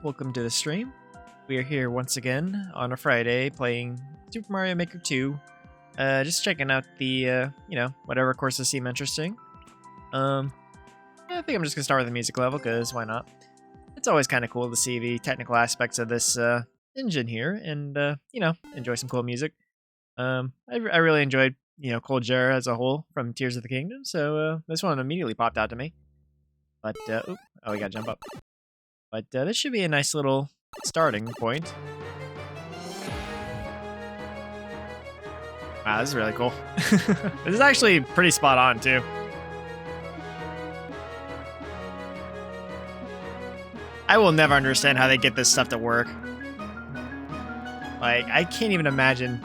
welcome to the stream. We are here once again on a Friday playing Super Mario Maker 2. Just checking out the, whatever courses seem interesting. I think I'm just gonna start with the music level, because why not? It's always kind of cool to see the technical aspects of this engine here, and, enjoy some cool music. I really enjoyed, Cold Jarrah as a whole from Tears of the Kingdom, so this one immediately popped out to me. But, we gotta jump up. But this should be a nice little starting point. Wow, this is really cool. This is actually pretty spot on, too. I will never understand how they get this stuff to work. Like, I can't even imagine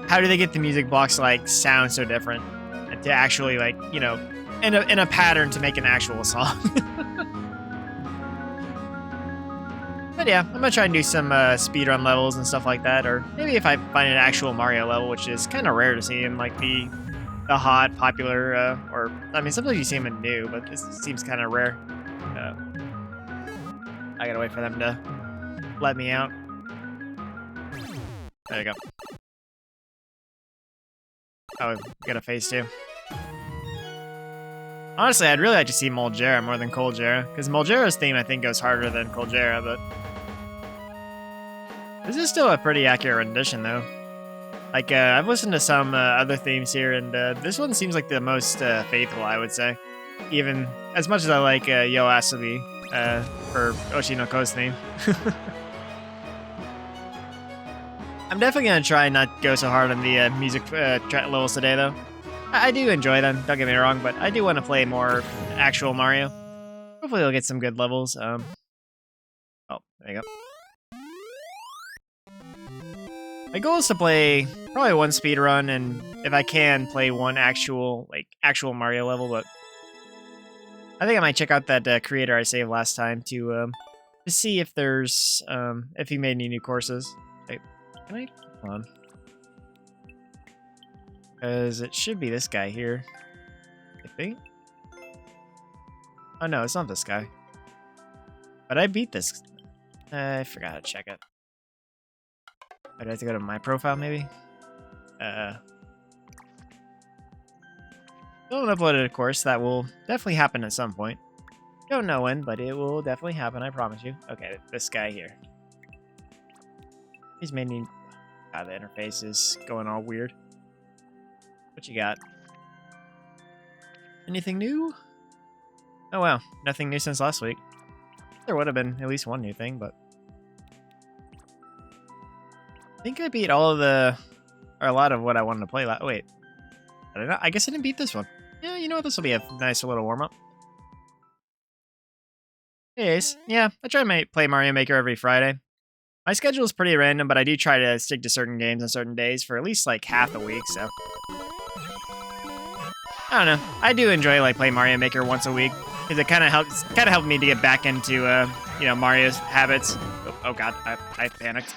how do they get the music blocks to, like, sound so different and to actually, like, in a pattern to make an actual song. But yeah, I'm gonna try and do some speedrun levels and stuff like that, or maybe if I find an actual Mario level, which is kind of rare to see in like the hot, popular, or I mean, sometimes you see them in new, but this seems kind of rare. I gotta wait for them to let me out. There you go. Oh, got a face too. Honestly, I'd really like to see Cold Jarrah more than Cold Jarrah, because Cold Jarrah's theme I think goes harder than Cold Jarrah, but this is still a pretty accurate rendition, though. Like, I've listened to some other themes here, and this one seems like the most faithful, I would say. Even as much as I like YOASOBI for Oshinoko's theme. I'm definitely going to try and not go so hard on the music levels today, though. I do enjoy them, don't get me wrong, but I do want to play more actual Mario. Hopefully we'll get some good levels. Oh, there you go. My goal is to play probably one speedrun, and if I can, play one actual Mario level, but I think I might check out that creator I saved last time to see if there's, if he made any new courses. Wait, can I? Hold on. Because it should be this guy here, I think. Oh no, it's not this guy. But I beat this. I forgot to check it. I'd have to go to my profile, maybe? Don't upload it, of course. That will definitely happen at some point. Don't know when, but it will definitely happen, I promise you. Okay, this guy here. He's made me... God, the interface is going all weird. What you got? Anything new? Oh wow, nothing new since last week. There would have been at least one new thing, but... I think I beat all of or a lot of what I wanted to play wait. I don't know. I guess I didn't beat this one. Yeah, you know what? This will be a nice little warm-up. Anyways, yeah, I try to play Mario Maker every Friday. My schedule is pretty random, but I do try to stick to certain games on certain days for at least like half the week, so... I don't know. I do enjoy like playing Mario Maker once a week, because it kind of helped me to get back into, Mario's habits. Oh god, I panicked.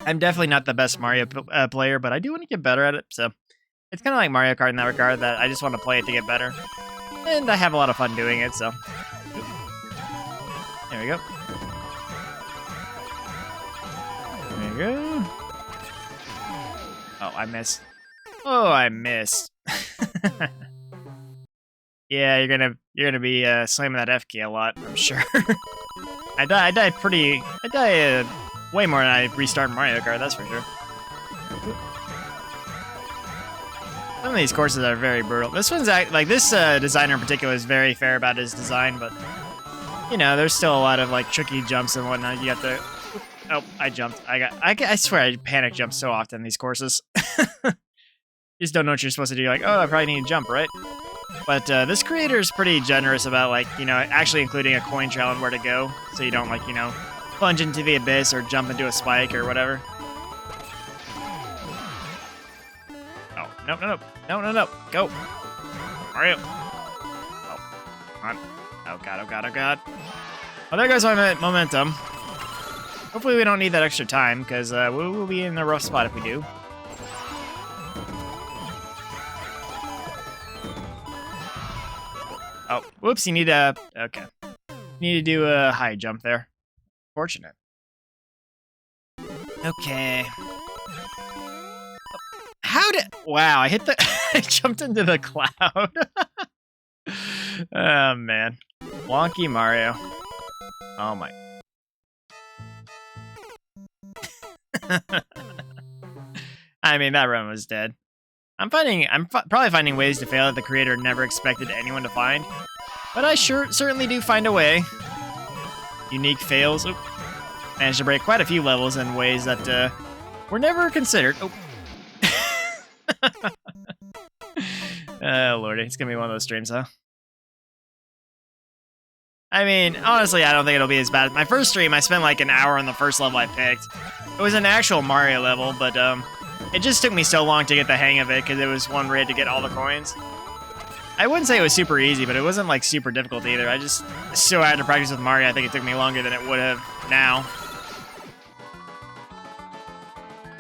I'm definitely not the best Mario player, but I do want to get better at it, so it's kind of like Mario Kart in that regard, that I just want to play it to get better. And I have a lot of fun doing it, so... There we go. There we go. Oh, I missed. Oh, I missed. Yeah, you're gonna be slamming that F key a lot, I'm sure. I die way more than I restart Mario Kart, that's for sure. Some of these courses are very brutal. This one's like this designer in particular is very fair about his design, but there's still a lot of like tricky jumps and whatnot. You have to. Oh, I jumped. I swear I panic jump so often in these courses. You just don't know what you're supposed to do. You're like, oh, I probably need to jump, right? But this creator is pretty generous about like actually including a coin trail and where to go, so you don't like plunge into the abyss or jump into a spike or whatever. Oh, no, go. Mario. Oh, come on. Oh god. Oh, there goes my momentum. Hopefully we don't need that extra time, because we will be in a rough spot if we do. Oh, Whoops, you need a... Okay. Need to do a high jump there. Fortunate. Okay. How did... Wow, I hit the... I jumped into the cloud. Oh, man. Wonky Mario. Oh, my... I mean, that run was dead. I'm probably finding ways to fail that the creator never expected anyone to find. But I certainly do find a way. Unique fails. Oop. Managed to break quite a few levels in ways that were never considered. Oh. Oh, lordy. It's going to be one of those streams, huh? I mean, honestly, I don't think it'll be as bad. My first stream, I spent like an hour on the first level I picked. It was an actual Mario level, but it just took me so long to get the hang of it because it was one raid to get all the coins. I wouldn't say it was super easy, but it wasn't like super difficult either. I just so had to practice with Mario. I think it took me longer than it would have now.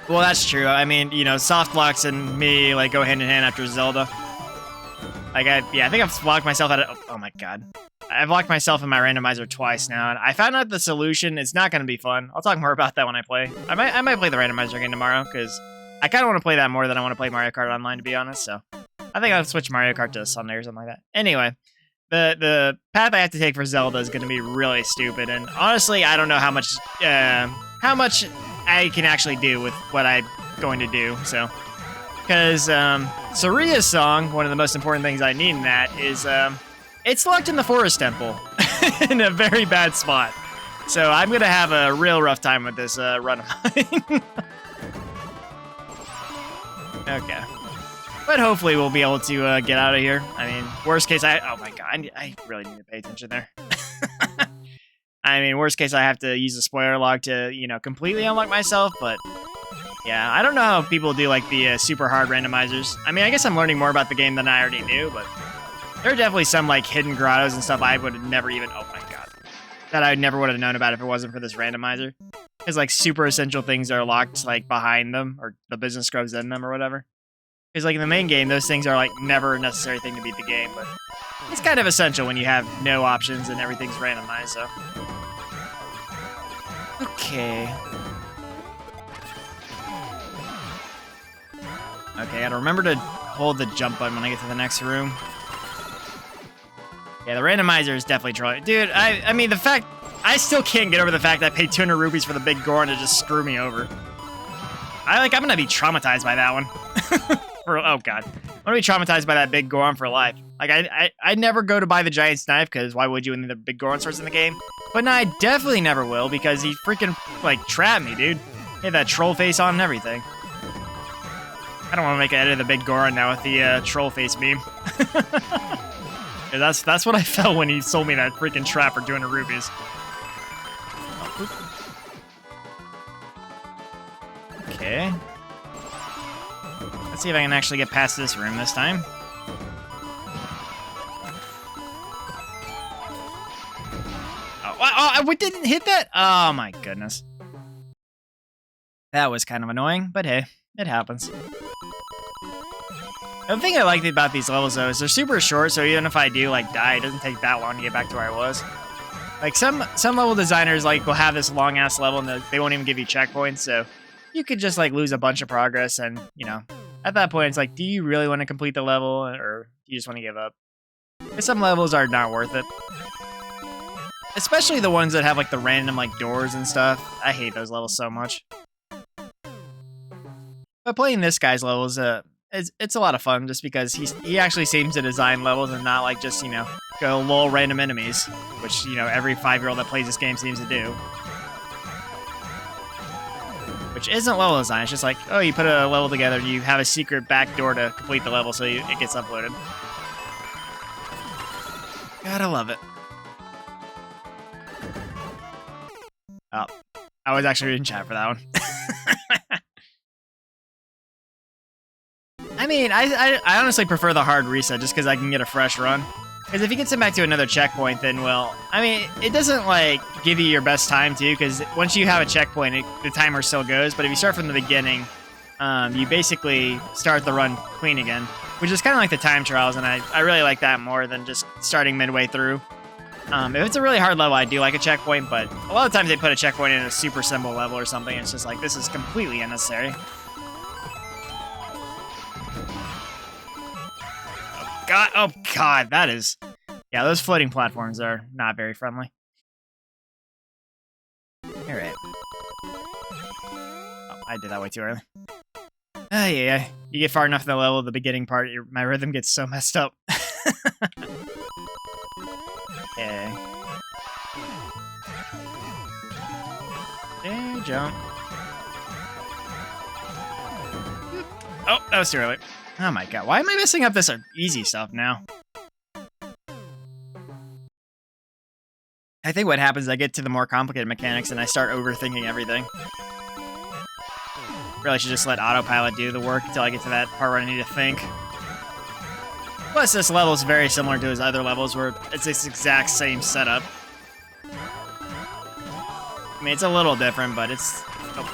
Well, that's true. I mean, you know, Softblocks and me like go hand in hand after Zelda. Like, I think I've blocked myself out of... Oh my god. I've locked myself in my randomizer twice now, and I found out the solution. It's not going to be fun. I'll talk more about that when I play. I might play the randomizer again tomorrow, because I kind of want to play that more than I want to play Mario Kart Online, to be honest, so... I think I'll switch Mario Kart to Sunday or something like that. Anyway, the path I have to take for Zelda is going to be really stupid, and honestly, I don't know how much I can actually do with what I'm going to do, so... Because Saria's song, one of the most important things I need in that, is it's locked in the Forest Temple in a very bad spot. So I'm going to have a real rough time with this run of mine. Okay. But hopefully we'll be able to get out of here. I mean, worst case, oh my god, I really need to pay attention there. I mean, worst case, I have to use the spoiler log to, you know, completely unlock myself, but... Yeah, I don't know how people do, like, the super hard randomizers. I mean, I guess I'm learning more about the game than I already knew, but there are definitely some, like, hidden grottos and stuff I would have never even... Oh, my god. That I never would have known about if it wasn't for this randomizer. Because, like, super essential things are locked, like, behind them, or the business scrubs in them, or whatever. Because, like, in the main game, those things are, like, never a necessary thing to beat the game, but it's kind of essential when you have no options and everything's randomized, so... Okay... Okay, gotta remember to hold the jump button when I get to the next room. Yeah, the randomizer is definitely trolling. Dude, I mean, the fact... I still can't get over the fact that I paid 200 rupees for the big Goron to just screw me over. I'm gonna be traumatized by that one. Oh, God. I'm gonna be traumatized by that big Goron for life. Like, I never go to buy the giant knife, because why would you when the big Goron starts in the game? But no, I definitely never will, because he freaking, like, trapped me, dude. He had that troll face on and everything. I don't want to make an edit of the big Goron now with the troll face meme. Yeah, that's what I felt when he sold me that freaking trap for 200 rupees. Okay. Let's see if I can actually get past this room this time. Oh, I didn't hit that? Oh my goodness. That was kind of annoying, but hey, it happens. The thing I like about these levels, though, is they're super short, so even if I do, like, die, it doesn't take that long to get back to where I was. Like, some level designers, like, will have this long-ass level, and they won't even give you checkpoints, so you could just, like, lose a bunch of progress, and, you know, at that point, it's like, do you really want to complete the level, or do you just want to give up? Because some levels are not worth it. Especially the ones that have, like, the random, like, doors and stuff. I hate those levels so much. But playing this guy's levels, it's a lot of fun just because he actually seems to design levels and not like just, you know, go lol random enemies, which, you know, every 5-year-old that plays this game seems to do. Which isn't level design, it's just like, oh, you put a level together, you have a secret back door to complete the level so it gets uploaded. Gotta love it. Oh, I was actually in chat for that one. I mean, I honestly prefer the hard reset just because I can get a fresh run. Because if you get sent back to another checkpoint, then, well, I mean, it doesn't, like, give you your best time, too, because once you have a checkpoint, the timer still goes. But if you start from the beginning, you basically start the run clean again. which is kind of like the time trials, and I really like that more than just starting midway through. If it's a really hard level, I do like a checkpoint, but a lot of times they put a checkpoint in a super simple level or something. It's just like, this is completely unnecessary. Oh god, that is... Yeah, those floating platforms are not very friendly. Alright. Oh, I did that way too early. Yeah. You get far enough in the level, the beginning part, my rhythm gets so messed up. Okay. Okay, jump. Oh, that was too early. Oh my god, why am I messing up this easy stuff now? I think what happens is I get to the more complicated mechanics and I start overthinking everything. Really should just let autopilot do the work until I get to that part where I need to think. Plus, this level is very similar to his other levels where it's this exact same setup. I mean, it's a little different, but it's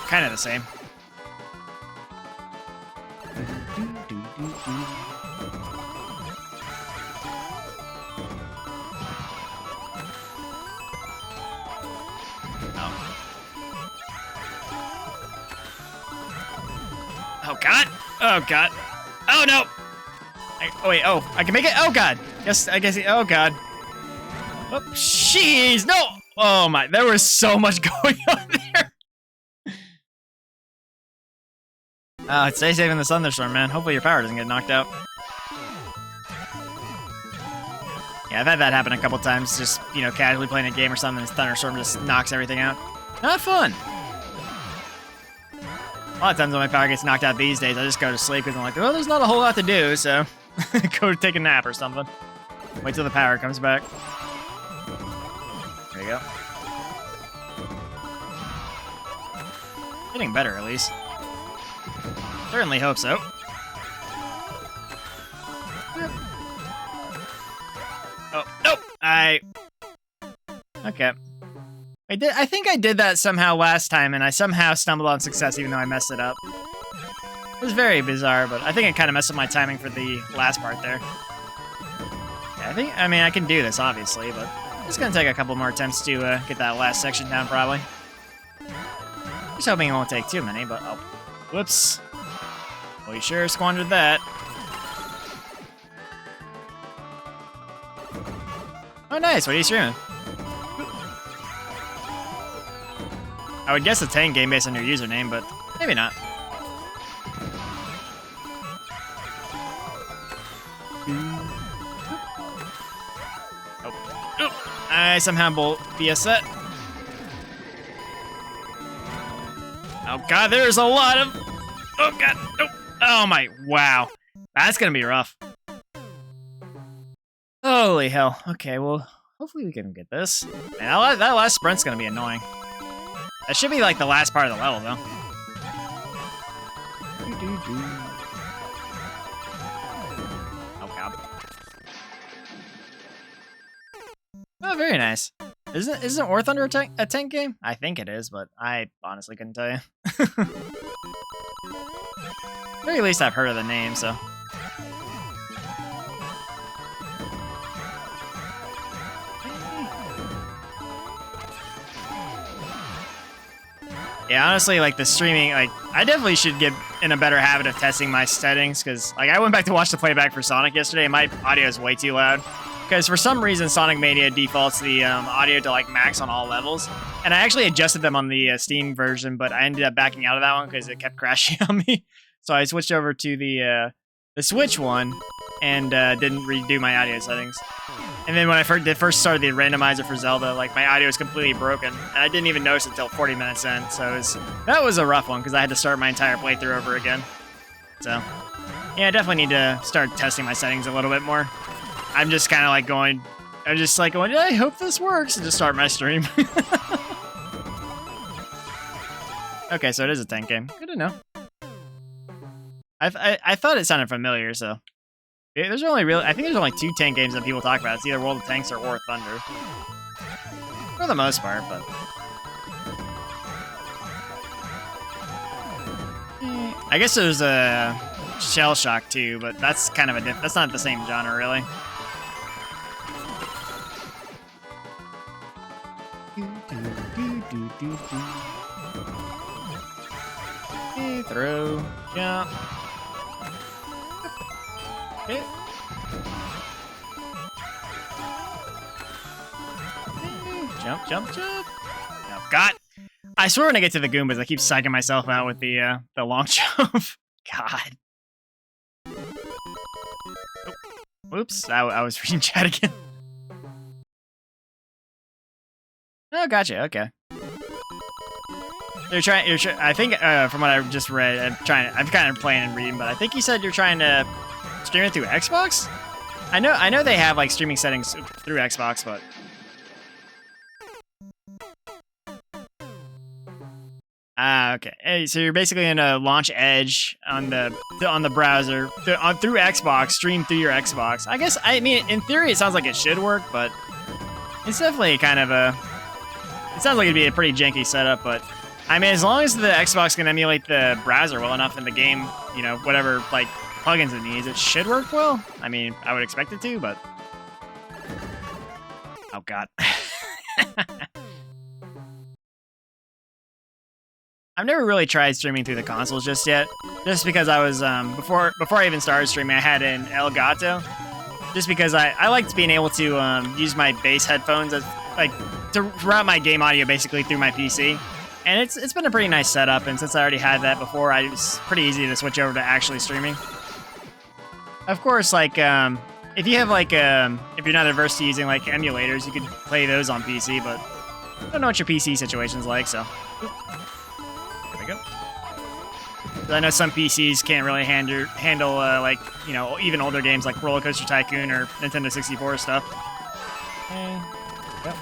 kind of the same. Oh god! Oh god! Oh no! I can make it? Oh god! Yes, I guess, oh god. Oh, jeez! No! Oh my, there was so much going on there! Stay safe in the thunderstorm, man. Hopefully your power doesn't get knocked out. Yeah, I've had that happen a couple times, just, you know, casually playing a game or something, and thunderstorm just knocks everything out. Not fun! A lot of times when my power gets knocked out these days, I just go to sleep because I'm like, oh, there's not a whole lot to do, so go take a nap or something. Wait till the power comes back. There you go. Getting better, at least. Certainly hope so. Oh, nope! Okay. I think I did that somehow last time, and I somehow stumbled on success even though I messed it up. It was very bizarre, but I think it kind of messed up my timing for the last part there. Yeah, I mean, I can do this, obviously, but it's gonna take a couple more attempts to get that last section down, probably. Just hoping it won't take too many, but oh, whoops. Well, you sure squandered that. Oh, nice. What are you streaming? I would guess a tank game based on your username, but maybe not. Oh. I somehow BS that. Oh god, there's a lot of... Oh god, nope. Oh my, wow. That's gonna be rough. Holy hell. Okay, well, hopefully we can get this. And that last sprint's gonna be annoying. That should be like the last part of the level, though. Oh god. Oh, very nice. Isn't War Thunder a tank game? I think it is, but I honestly couldn't tell you. At very least I've heard of the name, so. Yeah, honestly, like, the streaming, like, I definitely should get in a better habit of testing my settings, because, like, I went back to watch the playback for Sonic yesterday, and my audio is way too loud. Because for some reason, Sonic Mania defaults the audio to, like, max on all levels. And I actually adjusted them on the Steam version, but I ended up backing out of that one because it kept crashing on me. So I switched over to the Switch one, and didn't redo my audio settings. And then when I first started the randomizer for Zelda, like, my audio was completely broken, and I didn't even notice it until 40 minutes in, so that was a rough one, because I had to start my entire playthrough over again. So, yeah, I definitely need to start testing my settings a little bit more. I'm just kind of like going, I hope this works, and just start my stream. Okay, so it is a tank game. Good to know. I thought it sounded familiar, so... I think there's only 2 tank games that people talk about. It's either World of Tanks or War Thunder. For the most part, but... I guess there's Shell Shock too, but that's kind of that's not the same genre really. Throw, jump. Okay. Jump, jump, jump. Oh, God. I swear when I get to the Goombas, I keep psyching myself out with the long jump. God. Oh, oops, I was reading chat again. Oh, gotcha. Okay. You're trying. I think from what I just read, I'm kind of playing and reading, but I think you said you're trying to stream it through Xbox. I know they have like streaming settings through Xbox, but. Okay. Hey, so you're basically gonna launch Edge on the browser through Xbox, stream through your Xbox. I guess I mean in theory it sounds like it should work, but it's definitely kind of a. It sounds like it'd be a pretty janky setup, but I mean as long as the Xbox can emulate the browser well enough in the game, you know, whatever like plugins it needs, it should work well. I mean, I would expect it to, but oh God. I've never really tried streaming through the consoles just yet, just because I was, before I even started streaming, I had an Elgato, just because I liked being able to use my bass headphones as, like, to route my game audio basically through my PC, and it's been a pretty nice setup, and since I already had that before, it was pretty easy to switch over to actually streaming. Of course, like, if you have, like, if you're not averse to using, like, emulators, you could play those on PC, but I don't know what your PC situation's like, so... Go. I know some PCs can't really handle like, you know, even older games like Roller Coaster Tycoon or Nintendo 64 stuff. Yep.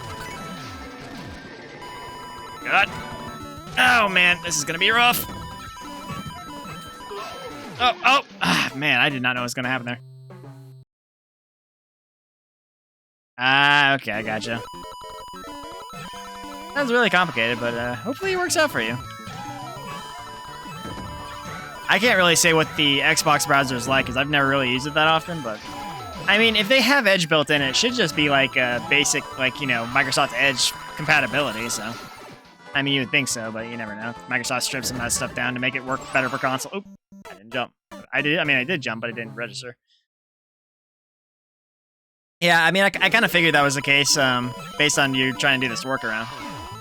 God. Oh man, this is gonna be rough. Oh, man, I did not know what was gonna happen there. Okay, I gotcha. Sounds really complicated, but hopefully it works out for you. I can't really say what the Xbox browser is like because I've never really used it that often, but I mean, if they have Edge built in, it should just be like a basic, like, you know, Microsoft Edge compatibility, so. I mean, you would think so, but you never know. Microsoft strips some of that stuff down to make it work better for console. Oop, I didn't jump. I did jump, but it didn't register. Yeah, I mean, I kind of figured that was the case based on you trying to do this workaround.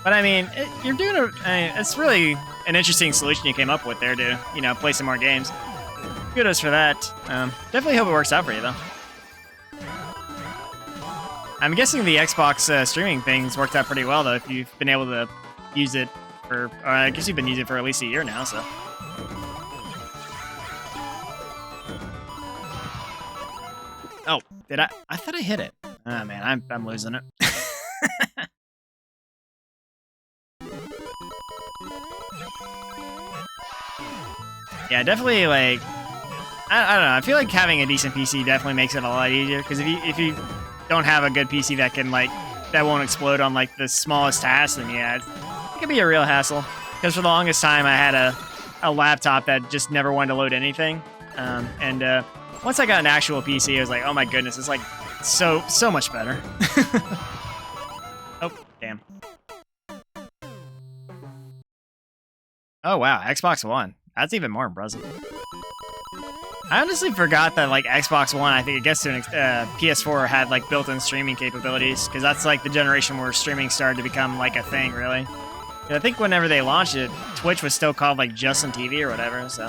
But I mean, you're doing it's really an interesting solution you came up with there to, you know, play some more games. Kudos for that. Definitely hope it works out for you, though. I'm guessing the Xbox streaming thing's worked out pretty well, though, if you've been able to use it for... I guess you've been using it for at least a year now, so... Oh, did I? I thought I hit it. Oh, man, I'm losing it. Yeah, definitely, like, I don't know. I feel like having a decent PC definitely makes it a lot easier, because if you don't have a good PC that can, like, that won't explode on, like, the smallest task, then yeah, it can be a real hassle. Because for the longest time, I had a laptop that just never wanted to load anything, and once I got an actual PC, I was like, oh my goodness, it's, like, so much better. Oh, damn. Oh, wow, Xbox One. That's even more impressive. I honestly forgot that, like, Xbox One, I think it gets to an PS4 had, like, built-in streaming capabilities, because that's, like, the generation where streaming started to become, like, a thing, really. I think whenever they launched it, Twitch was still called, like, Justin TV or whatever, so...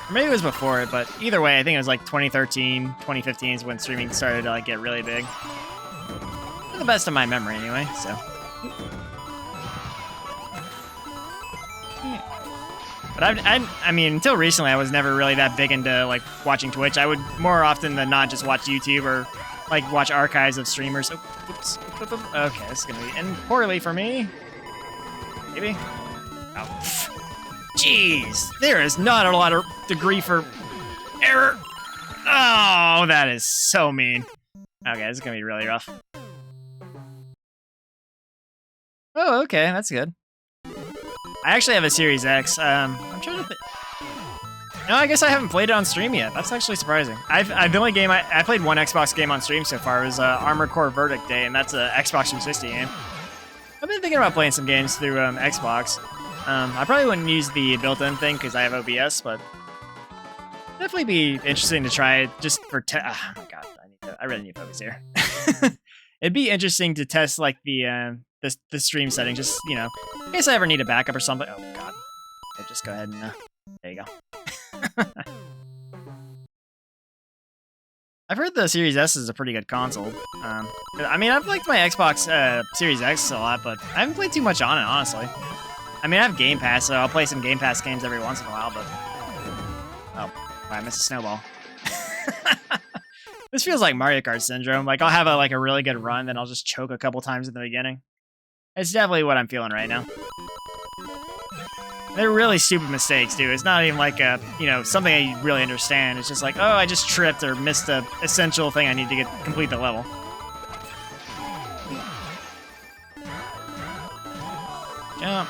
Or maybe it was before it, but either way, I think it was, like, 2013, 2015 is when streaming started to, like, get really big. To the best of my memory, anyway, so... But I mean, until recently, I was never really that big into, like, watching Twitch. I would more often than not just watch YouTube or, like, watch archives of streamers. Oh, oops. Okay, this is going to end poorly for me. Maybe? Oh. Jeez. There is not a lot of degree for error. Oh, that is so mean. Okay, this is going to be really rough. Oh, okay, that's good. I actually have a Series X. I'm trying to think. No, I guess I haven't played it on stream yet. That's actually surprising. The only game I played one Xbox game on stream so far was Armored Core Verdict Day, and that's a Xbox 360 game. I've been thinking about playing some games through Xbox. I probably wouldn't use the built-in thing because I have OBS, but definitely be interesting to try it just for oh my god, I really need to focus here. It'd be interesting to test like the stream settings, just in case I ever need a backup or something. Oh god, okay, just go ahead and there you go. I've heard the Series S is a pretty good console. I mean, I've liked my Xbox Series X a lot, but I haven't played too much on it, honestly. I mean, I have Game Pass, so I'll play some Game Pass games every once in a while, but... Oh, I missed a snowball. This feels like Mario Kart syndrome. Like, I'll have a really good run, then I'll just choke a couple times at the beginning. It's definitely what I'm feeling right now. They're really stupid mistakes, dude. It's not even like something I really understand. It's just like, oh, I just tripped or missed a essential thing I need to complete the level. Jump.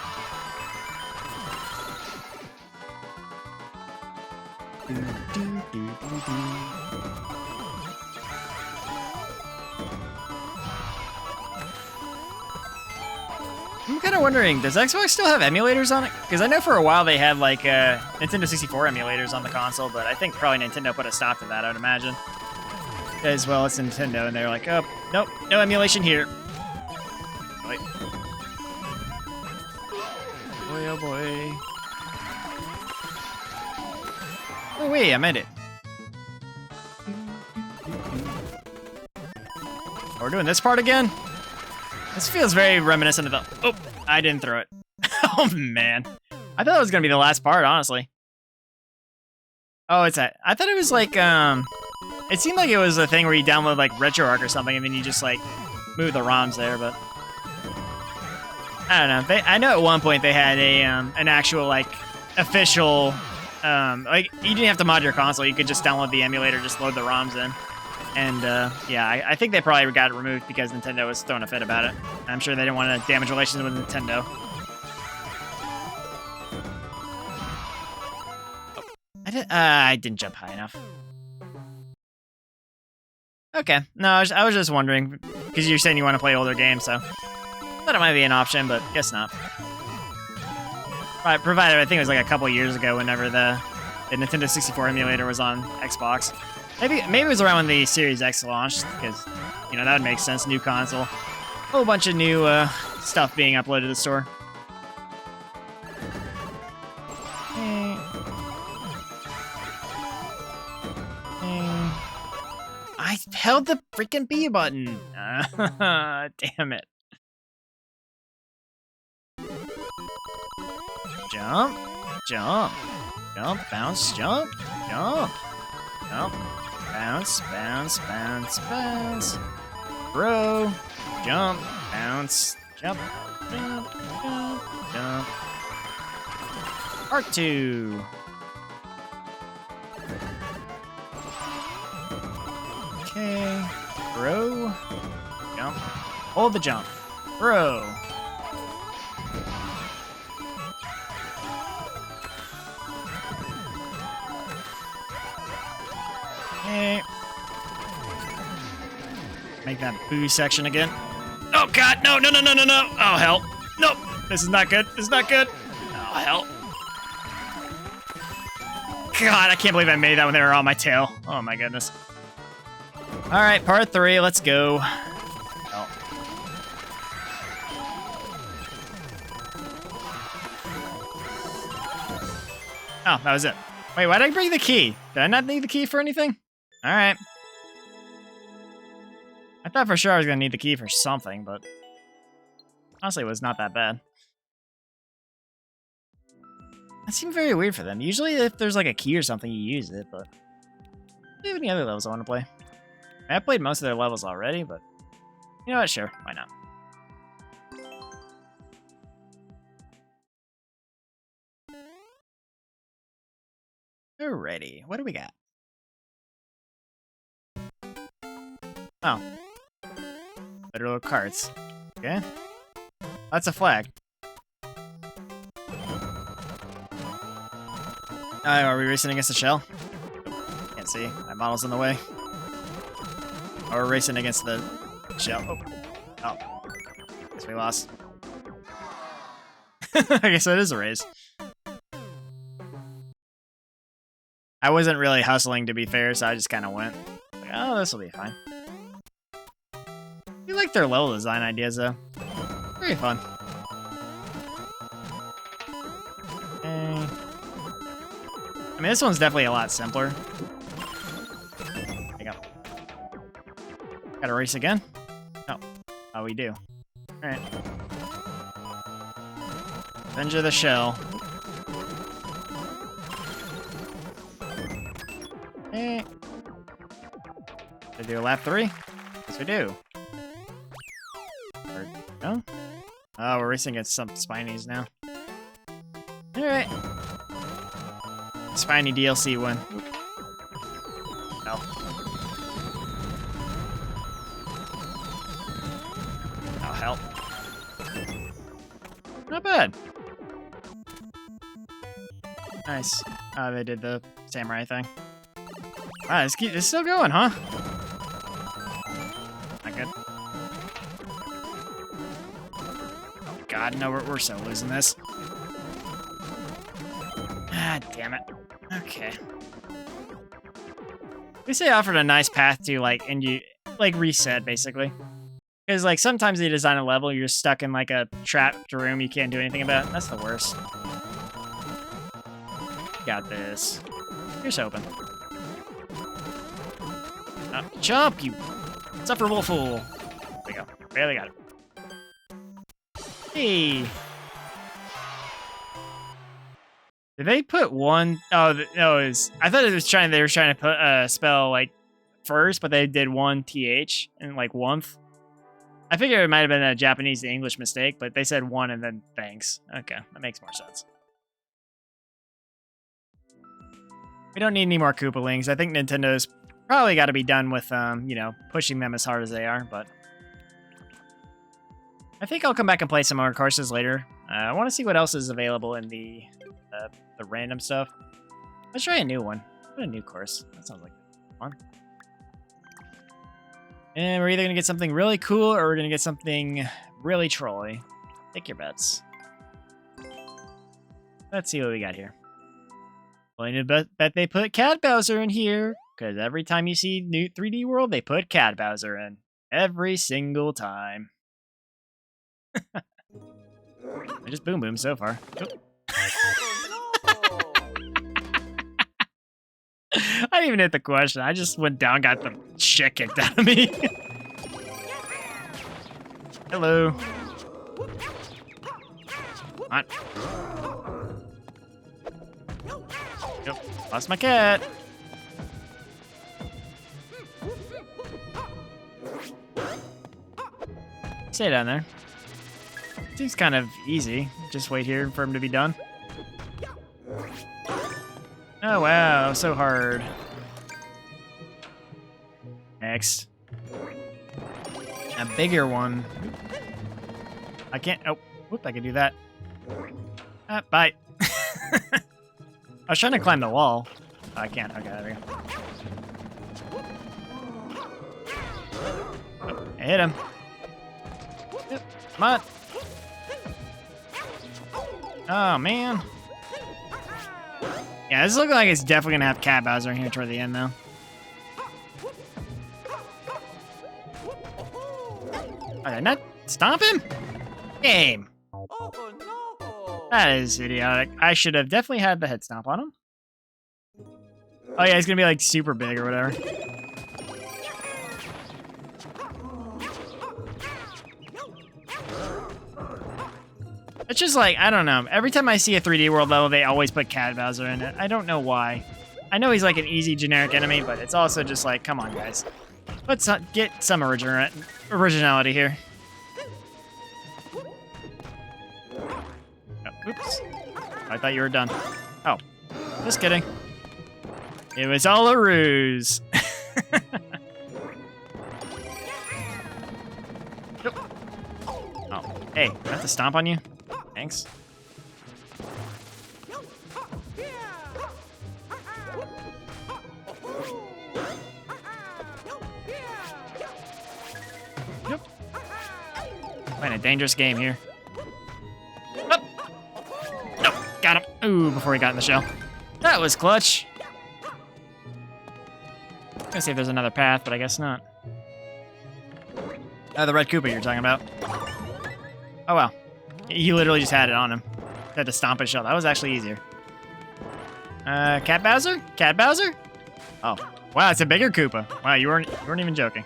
I'm kind of wondering, does Xbox still have emulators on it? Because I know for a while they had like Nintendo 64 emulators on the console, but I think probably Nintendo put a stop to that, I would imagine. As well, it's Nintendo, and they're like, oh, nope, no emulation here. Wait. Boy, oh boy. Oh wait, I meant it. Oh, we're doing this part again? This feels very reminiscent of the... Oh, I didn't throw it. Oh, man. I thought it was going to be the last part, honestly. Oh, it's that. I thought it was like, It seemed like it was a thing where you download, like, RetroArch or something, and then you just, like, move the ROMs there, but... I don't know. I know at one point they had an actual, like, official... like, you didn't have to mod your console. You could just download the emulator, just load the ROMs in. And, yeah, I think they probably got it removed because Nintendo was throwing a fit about it. I'm sure they didn't want to damage relations with Nintendo. Oh, I didn't jump high enough. Okay. No, I was just wondering, because you're saying you want to play older games, so... thought it might be an option, but guess not. Provided, I think it was like a couple years ago whenever the Nintendo 64 emulator was on Xbox. Maybe it was around when the Series X launched, because, that would make sense. New console. A whole bunch of new stuff being uploaded to the store. I held the freaking B button. Damn it. Jump, jump, jump, bounce, jump, jump, jump. Bounce, bounce, bounce, bounce. Bro. Jump, bounce, jump, jump, jump, jump. Part 2. Okay. Bro. Jump. Hold the jump. Bro. Okay. Make that boo section again. Oh god, no, no, no, no, no, no. Oh hell. Nope. This is not good. This is not good. Oh hell. God, I can't believe I made that when they were on my tail. Oh my goodness. Alright, part 3, let's go. Oh. Oh, that was it. Wait, why did I bring the key? Did I not need the key for anything? Alright. I thought for sure I was going to need the key for something, but... honestly, it was not that bad. That seemed very weird for them. Usually if there's like a key or something, you use it, but... do you have any other levels I want to play? I have played most of their levels already, but... you know what, sure, why not? Alrighty, what do we got? Oh. Better little carts. Okay. That's a flag. Are we racing against the shell? Can't see. My model's in the way. Oh, we're racing against the shell. Oh. Guess we lost. I guess that is a race. I wasn't really hustling, to be fair, so I just kind of went. Like, oh, this will be fine. I like their level design ideas, though. Very fun. Okay. I mean, this one's definitely a lot simpler. There you go. Gotta race again? Oh, we do. Alright. Revenge of the Shell. Okay. We do lap 3? Yes, we do. No? Oh, we're racing against some Spinies now. Alright. Spiny DLC win. No. Oh, hell. Not bad. Nice. Oh, they did the samurai thing. Wow, it's still going, huh? Not good. Oh god, no, we're so losing this. Ah, damn it. Okay. At least they offered a nice path to, like, reset, basically. Because, like, sometimes they design a level, you're stuck in, like, a trapped room you can't do anything about. That's the worst. Got this. Here's hoping. Oh, jump, you insufferable fool. There we go. Barely got it. Hey. Did they put one? Oh, no, it was. I thought they were trying to put a spell like first, but they did one th and like oneth. I figured it might have been a Japanese to English mistake, but they said one and then thanks. Okay, that makes more sense. We don't need any more Koopalings. I think Nintendo's probably got to be done with, you know, pushing them as hard as they are, but I think I'll come back and play some more courses later. I want to see what else is available in the random stuff. Let's try a new one. What a new course. That sounds like fun. And we're either going to get something really cool or we're going to get something really trolly. Take your bets. Let's see what we got here. Willing to bet they put Cat Bowser in here, because every time you see new 3D World, they put Cat Bowser in. Every single time. I just boom boom so far. I didn't even hit the question. I just went down, got the shit kicked out of me. Hello. Come on. Yep, lost my cat. Stay down there. Seems kind of easy. Just wait here for him to be done. Oh wow, so hard. Next. A bigger one. I can't. Oh, whoop! I can do that. Bye. I was trying to climb the wall. Oh, I can't. Okay, there we go. Oh, I hit him. Yep. Come on. Oh, man. Yeah, this looks like it's definitely going to have Cat Bowser in here toward the end, though. Did I not stomp him? Game. That is idiotic. I should have definitely had the head stomp on him. Oh yeah, he's gonna be like super big or whatever. It's just like, I don't know. Every time I see a 3D World level, they always put Cat Bowser in it. I don't know why. I know he's like an easy generic enemy, but it's also just like, come on guys. Let's get some originality here. Oops. I thought you were done. Oh. Just kidding. It was all a ruse. Oh. Hey, do I have to stomp on you? Thanks. Playing a dangerous game here. Nope. Nope. Got him. Ooh, before he got in the shell. That was clutch. Gonna see if there's another path, but I guess not. The red Koopa you're talking about. Oh, wow. He literally just had it on him. Had to stomp his shell. That was actually easier. Cat Bowser? Cat Bowser? Oh. Wow, it's a bigger Koopa. Wow, you weren't even joking.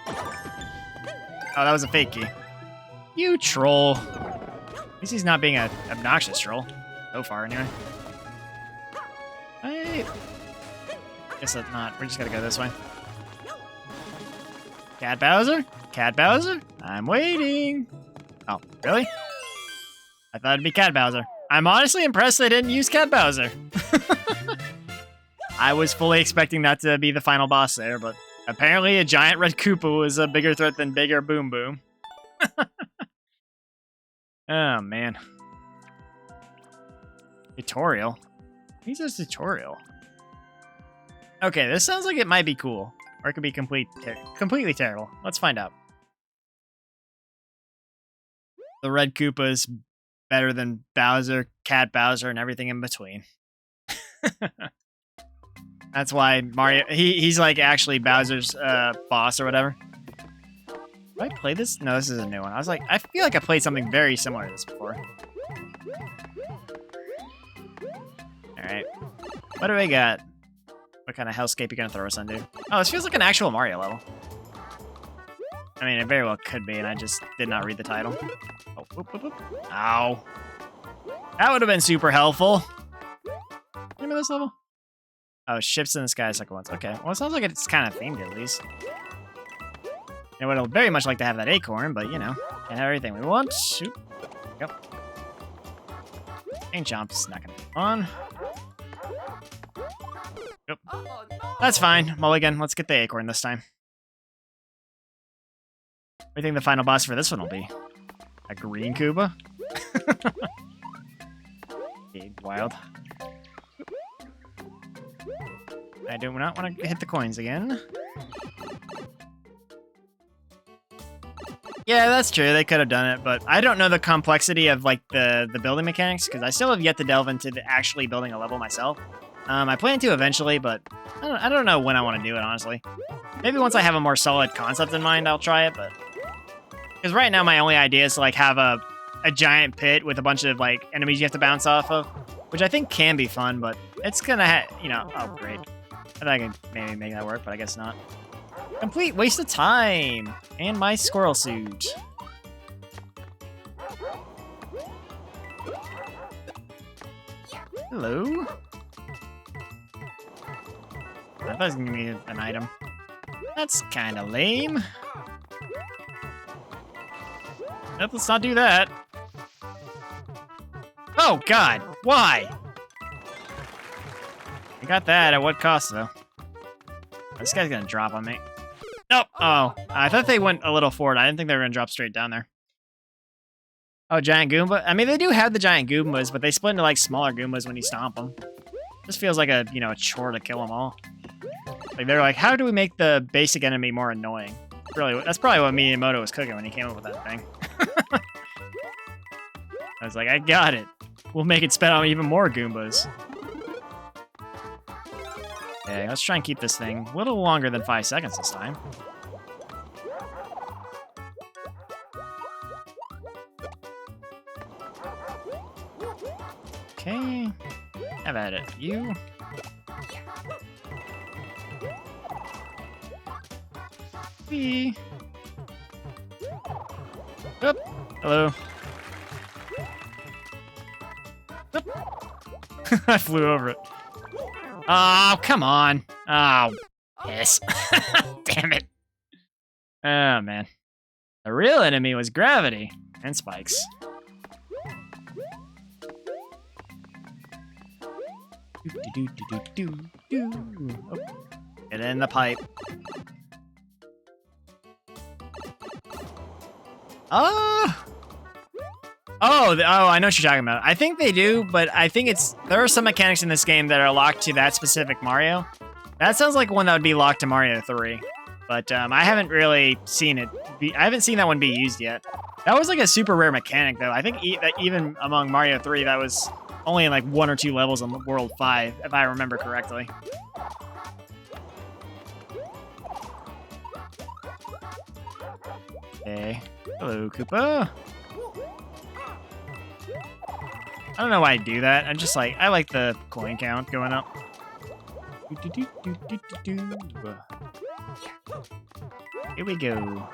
Oh, that was a fake key. You troll. At least he's not being an obnoxious troll. So far, anyway. I guess that's not. We're just gonna go this way. Cat Bowser? Cat Bowser? I'm waiting. Oh, really? I thought it'd be Cat Bowser. I'm honestly impressed they didn't use Cat Bowser. I was fully expecting that to be the final boss there, but apparently a giant red Koopa was a bigger threat than Bigger Boom Boom. Oh, man. Tutorial? He says tutorial. Okay, this sounds like it might be cool. Or it could be completely terrible. Let's find out. The red Koopa is better than Bowser, Cat Bowser, and everything in between. That's why Mario... He's like actually Bowser's boss or whatever. Did I play this? No, this is a new one. I was like, I feel like I played something very similar to this before. Alright. What do we got? What kind of hellscape you gonna throw us into? Oh, this feels like an actual Mario level. I mean, it very well could be, and I just did not read the title. Oh, whoop, whoop, whoop. Ow. That would have been super helpful. Remember this level? Oh, ships in the sky, second ones. Okay, well, it sounds like it's kind of themed at least. I would very much like to have that acorn, but you know, can't have everything we want. Shoot. Yep. Chain chomp's not gonna be fun. Yep. That's fine. Mulligan, let's get the acorn this time. What do you think the final boss for this one will be? A green Koopa? Big wild. I do not want to hit the coins again. Yeah, that's true. They could have done it, but I don't know the complexity of like the building mechanics because I still have yet to delve into actually building a level myself. I plan to eventually, but I don't know when I want to do it, honestly. Maybe once I have a more solid concept in mind, I'll try it, but... Because right now my only idea is to like have a giant pit with a bunch of like enemies you have to bounce off of, which I think can be fun, but it's gonna you know, oh great. I thought I could maybe make that work, but I guess not. Complete waste of time! And my squirrel suit. Hello? I thought it was gonna be an item. That's kinda lame. Nope, let's not do that. Oh god, why? I got that at what cost though? This guy's gonna drop on me. Nope. Oh, I thought they went a little forward. I didn't think they were gonna drop straight down there. Oh, giant Goomba. I mean, they do have the giant Goombas, but they split into like smaller Goombas when you stomp them. This feels like a a chore to kill them all. Like they're like, how do we make the basic enemy more annoying? Really, that's probably what Miyamoto was cooking when he came up with that thing. I was like, I got it. We'll make it spit out even more Goombas. Okay, let's try and keep this thing a little longer than 5 seconds this time. Okay. Have at it. You. Whee. Oop. Hello. Oop. I flew over it. Oh, come on. Oh, yes. Damn it. Oh, man. The real enemy was gravity and spikes. Oh, get in the pipe. Oh! Oh, I know what you're talking about. I think they do, but I think there are some mechanics in this game that are locked to that specific Mario. That sounds like one that would be locked to Mario 3. But I haven't really seen it. I haven't seen that one be used yet. That was like a super rare mechanic, though. I think that even among Mario 3, that was only in like 1 or 2 levels in World 5, if I remember correctly. Okay. Hello, Koopa. I don't know why I do that. I'm just like, I like the coin count going up. Here we go.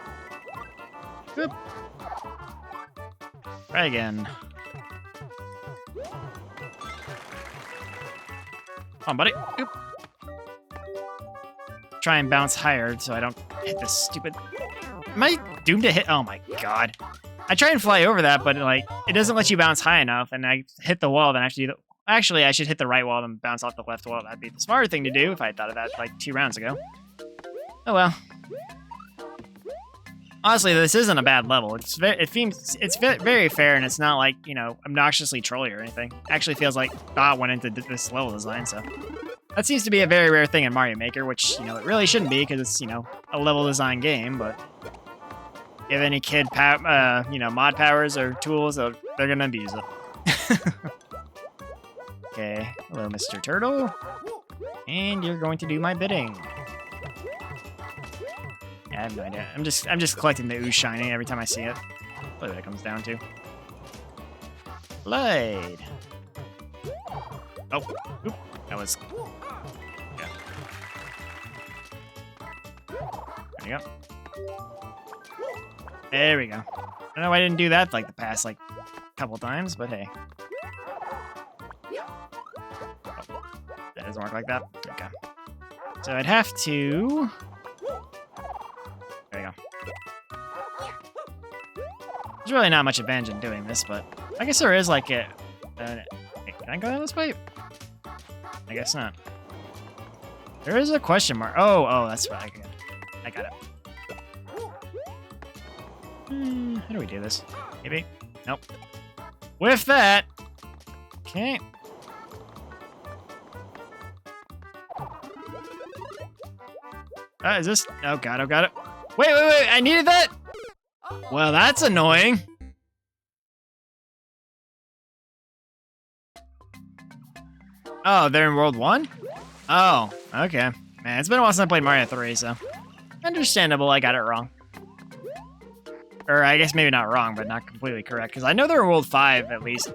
Oop. Try again. Come on, buddy. Oop. Try and bounce higher so I don't hit this stupid... Am I doomed to hit? Oh my god. I try and fly over that, but like it doesn't let you bounce high enough, and I hit the wall, then actually... Actually, I should hit the right wall and bounce off the left wall. That'd be the smarter thing to do if I had thought of that like 2 rounds ago. Oh well. Honestly, this isn't a bad level. It's very fair, and it's not like, you know, obnoxiously trolly or anything. It actually feels like thought went into this level design, so that seems to be a very rare thing in Mario Maker, which, you know, it really shouldn't be because it's, you know, a level design game. But if you have any kid, you know, mod powers or tools, they're gonna abuse it. Okay, hello, Mr. Turtle, and you're going to do my bidding. Yeah, I have no idea. I'm just collecting the ooze shiny every time I see it. That's what it comes down to. Blade. Oh, oop, that was. Yeah. There you go. There we go. I know I didn't do that like the past like couple times, but hey. Oh, that doesn't work like that. Okay. So I'd have to. There we go. There's really not much advantage in doing this, but I guess there is like a... can I go down this pipe? I guess not. There is a question mark. Oh, that's what I got it. How do we do this? Maybe? Nope. With that! Okay. Is this... Oh god, I've got it. Wait, I needed that? Well, that's annoying. Oh, they're in World 1? Oh, okay. Man, it's been a while since I played Mario 3, so... Understandable, I got it wrong. Or I guess maybe not wrong, but not completely correct, because I know they're in World 5, at least.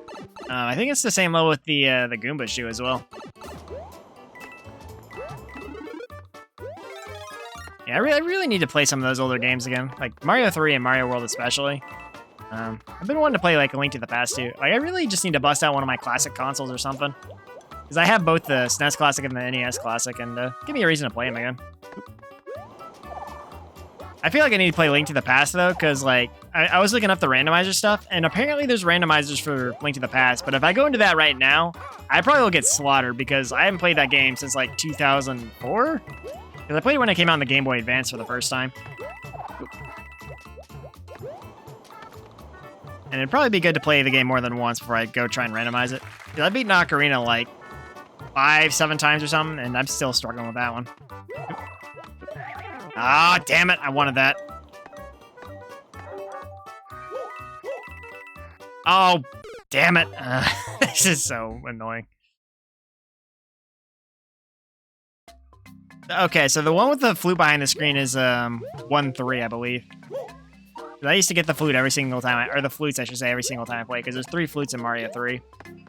I think it's the same level with the Goomba shoe as well. Yeah, I really need to play some of those older games again, like Mario 3 and Mario World especially. I've been wanting to play like A Link to the Past too. Like I really just need to bust out one of my classic consoles or something, because I have both the SNES Classic and the NES Classic, and give me a reason to play them again. I feel like I need to play Link to the Past though, because like I was looking up the randomizer stuff, and apparently there's randomizers for Link to the Past. But if I go into that right now, I probably will get slaughtered because I haven't played that game since like 2004. Because I played it when it came out on the Game Boy Advance for the first time. And it'd probably be good to play the game more than once before I go try and randomize it. Because I beat Ocarina like 5-7 times or something, and I'm still struggling with that one. Ah, damn it, I wanted that. Oh, damn it. This is so annoying. Okay, so the one with the flute behind the screen is 1-3, I believe. I used to get the flute every single time, or the flutes, I should say, every single time I play, because there's 3 flutes in Mario 3.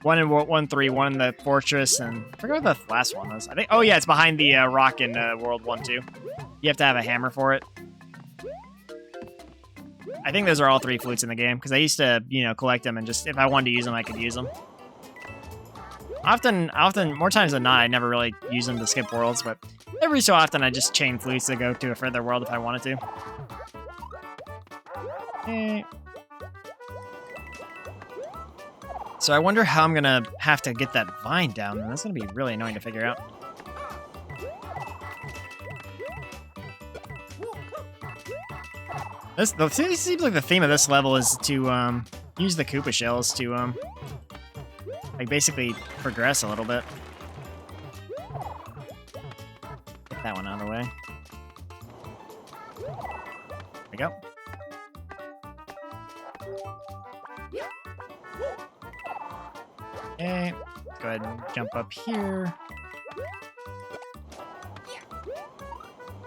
One in 1-3, one in the Fortress, and I forget what the last one was. I think, oh yeah, it's behind the rock in World 1-2. You have to have a hammer for it. I think those are all 3 flutes in the game, because I used to, you know, collect them, and just, if I wanted to use them, I could use them. Often, more times than not, I never really use them to skip worlds, but every so often I just chain flutes to go to a further world if I wanted to. Okay. So I wonder how I'm gonna have to get that vine down. That's gonna be really annoying to figure out. This seems like the theme of this level is to use the Koopa shells to like basically progress a little bit. Get that one out of the way. There we go. Okay, go ahead and jump up here.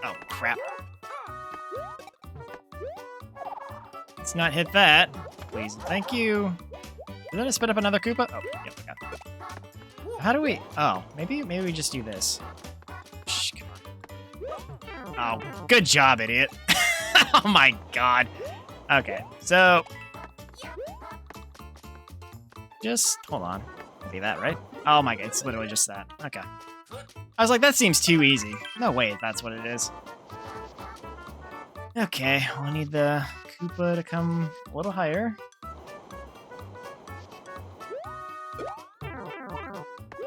Oh, crap. Let's not hit that. Please, thank you. Did that spit up another Koopa? Oh, yep, I got it. How do we... Oh, maybe we just do this. Shh, come on. Oh, good job, idiot. Oh my god. Okay, so... Just... Hold on. Be that, right? Oh my god, it's literally just that. Okay. I was like, that seems too easy. No way that's what it is. Okay, we'll need the Koopa to come a little higher.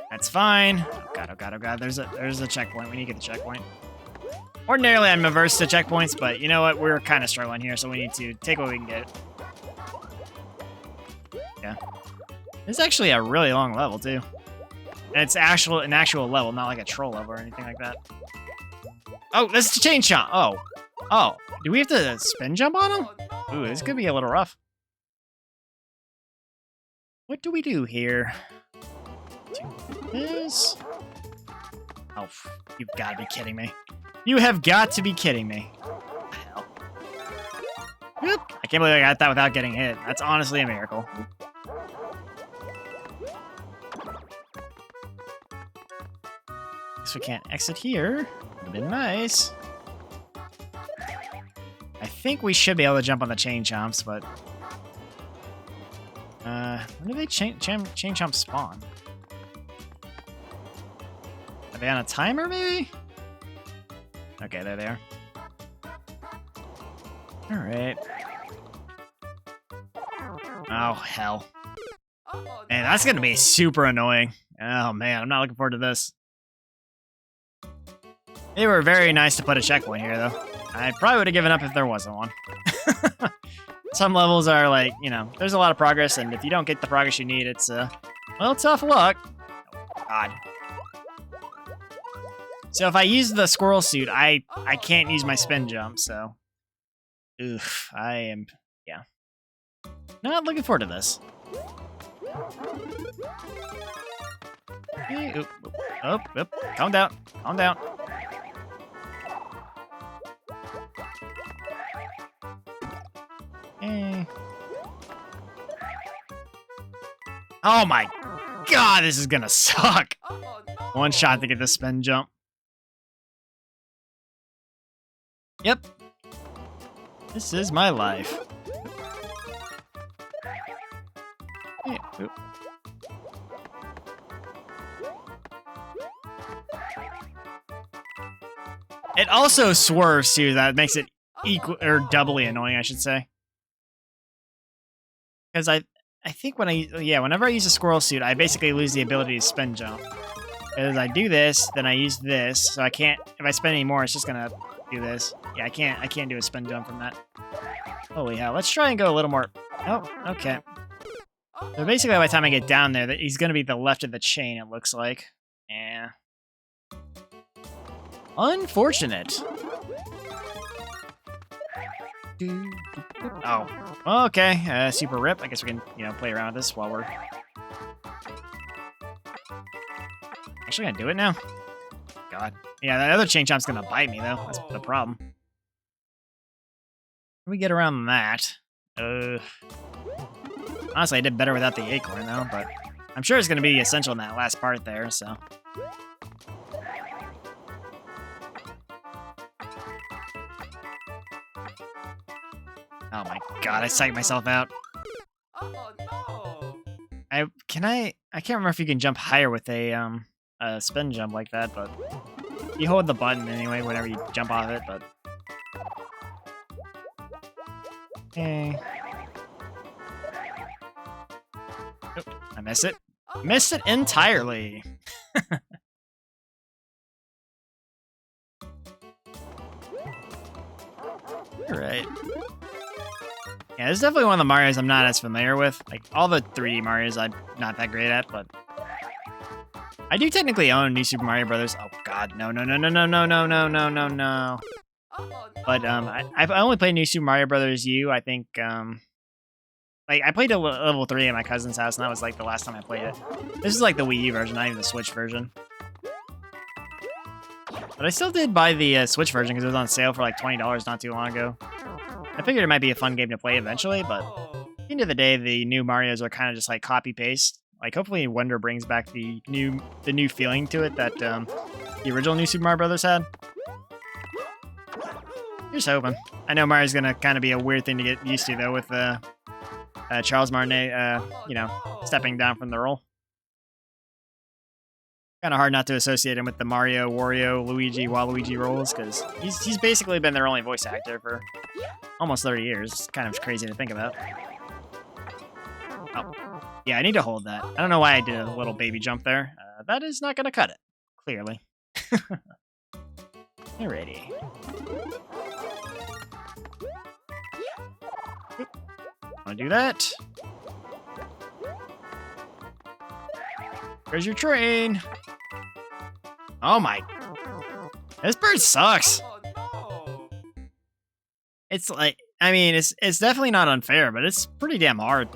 That's fine. Oh god, oh god, oh god. There's a checkpoint. We need to get the checkpoint. Ordinarily, I'm averse to checkpoints, but you know what? We're kind of struggling here, so we need to take what we can get. Yeah. This is actually a really long level, too. And it's an actual level, not like a troll level or anything like that. Oh, this is a chain chomp. Oh. Oh. Do we have to spin jump on him? Ooh, this could be a little rough. What do we do here? This. Oh, you've got to be kidding me. You have got to be kidding me. What the hell? Whoop. I can't believe I got that without getting hit. That's honestly a miracle. Guess we can't exit here. Would have been nice. I think we should be able to jump on the chain chomps, but... when do they chain chomps spawn? Are they on a timer, maybe? Okay, there they are. Alright. Oh, hell. Man, that's gonna be super annoying. Oh, man, I'm not looking forward to this. They were very nice to put a checkpoint here, though. I probably would have given up if there wasn't one. Some levels are like, you know, there's a lot of progress, and if you don't get the progress you need, it's, well, tough luck. Oh, God. So if I use the squirrel suit, I can't use my spin jump, so... Oof, I am... yeah. Not looking forward to this. Okay, oop, oop, oop, oop. Calm down, calm down. Okay. Oh my god, this is gonna suck! One shot to get the spin jump. Yep. This is my life. Hey, oop. It also swerves too, that makes it equal or doubly annoying, I should say. Because I think whenever I use a squirrel suit, I basically lose the ability to spin jump. Because I do this, then I use this, so I can't, if I spin any more, it's just gonna do this. Yeah, I can't do a spin jump from that. Holy hell, let's try and go a little more. Oh, okay. So basically by the time I get down there, he's gonna be the left of the chain, it looks like. Yeah. Unfortunate. Oh, okay. Super rip. I guess we can, play around with this while we're actually gonna do it now. God. Yeah, that other chain chomp's gonna bite me though. That's the problem. How do we get around that? Honestly, I did better without the acorn though, but I'm sure it's gonna be essential in that last part there. So. Oh my god, I psyched myself out. Oh no! I can't remember if you can jump higher with a spin jump like that, but you hold the button anyway whenever you jump off it, but okay. Oop, I missed it. Missed it entirely. Alright. Yeah, this is definitely one of the Marios I'm not as familiar with. Like, all the 3D Marios I'm not that great at, but... I do technically own New Super Mario Brothers. Oh god, no. But, I've only played New Super Mario Brothers U, I think, Like, I played a level 3 at my cousin's house, and that was, like, the last time I played it. This is, like, the Wii U version, not even the Switch version. But I still did buy the Switch version because it was on sale for, like, $20 not too long ago. I figured it might be a fun game to play eventually, but at the end of the day, the new Marios are kind of just, like, copy-paste. Like, hopefully Wonder brings back the new feeling to it that the original New Super Mario Brothers had. Just hoping. I know Mario's gonna kind of be a weird thing to get used to, though, with Charles Martinet, you know, stepping down from the role. Kind of hard not to associate him with the Mario, Wario, Luigi, Waluigi roles, because he's basically been their only voice actor for almost 30 years. It's kind of crazy to think about. Oh, yeah, I need to hold that. I don't know why I did a little baby jump there. That is not gonna cut it, clearly. Alrighty. Want to do that? Where's your train? Oh my! This bird sucks. It's like, I mean, it's definitely not unfair, but it's pretty damn hard.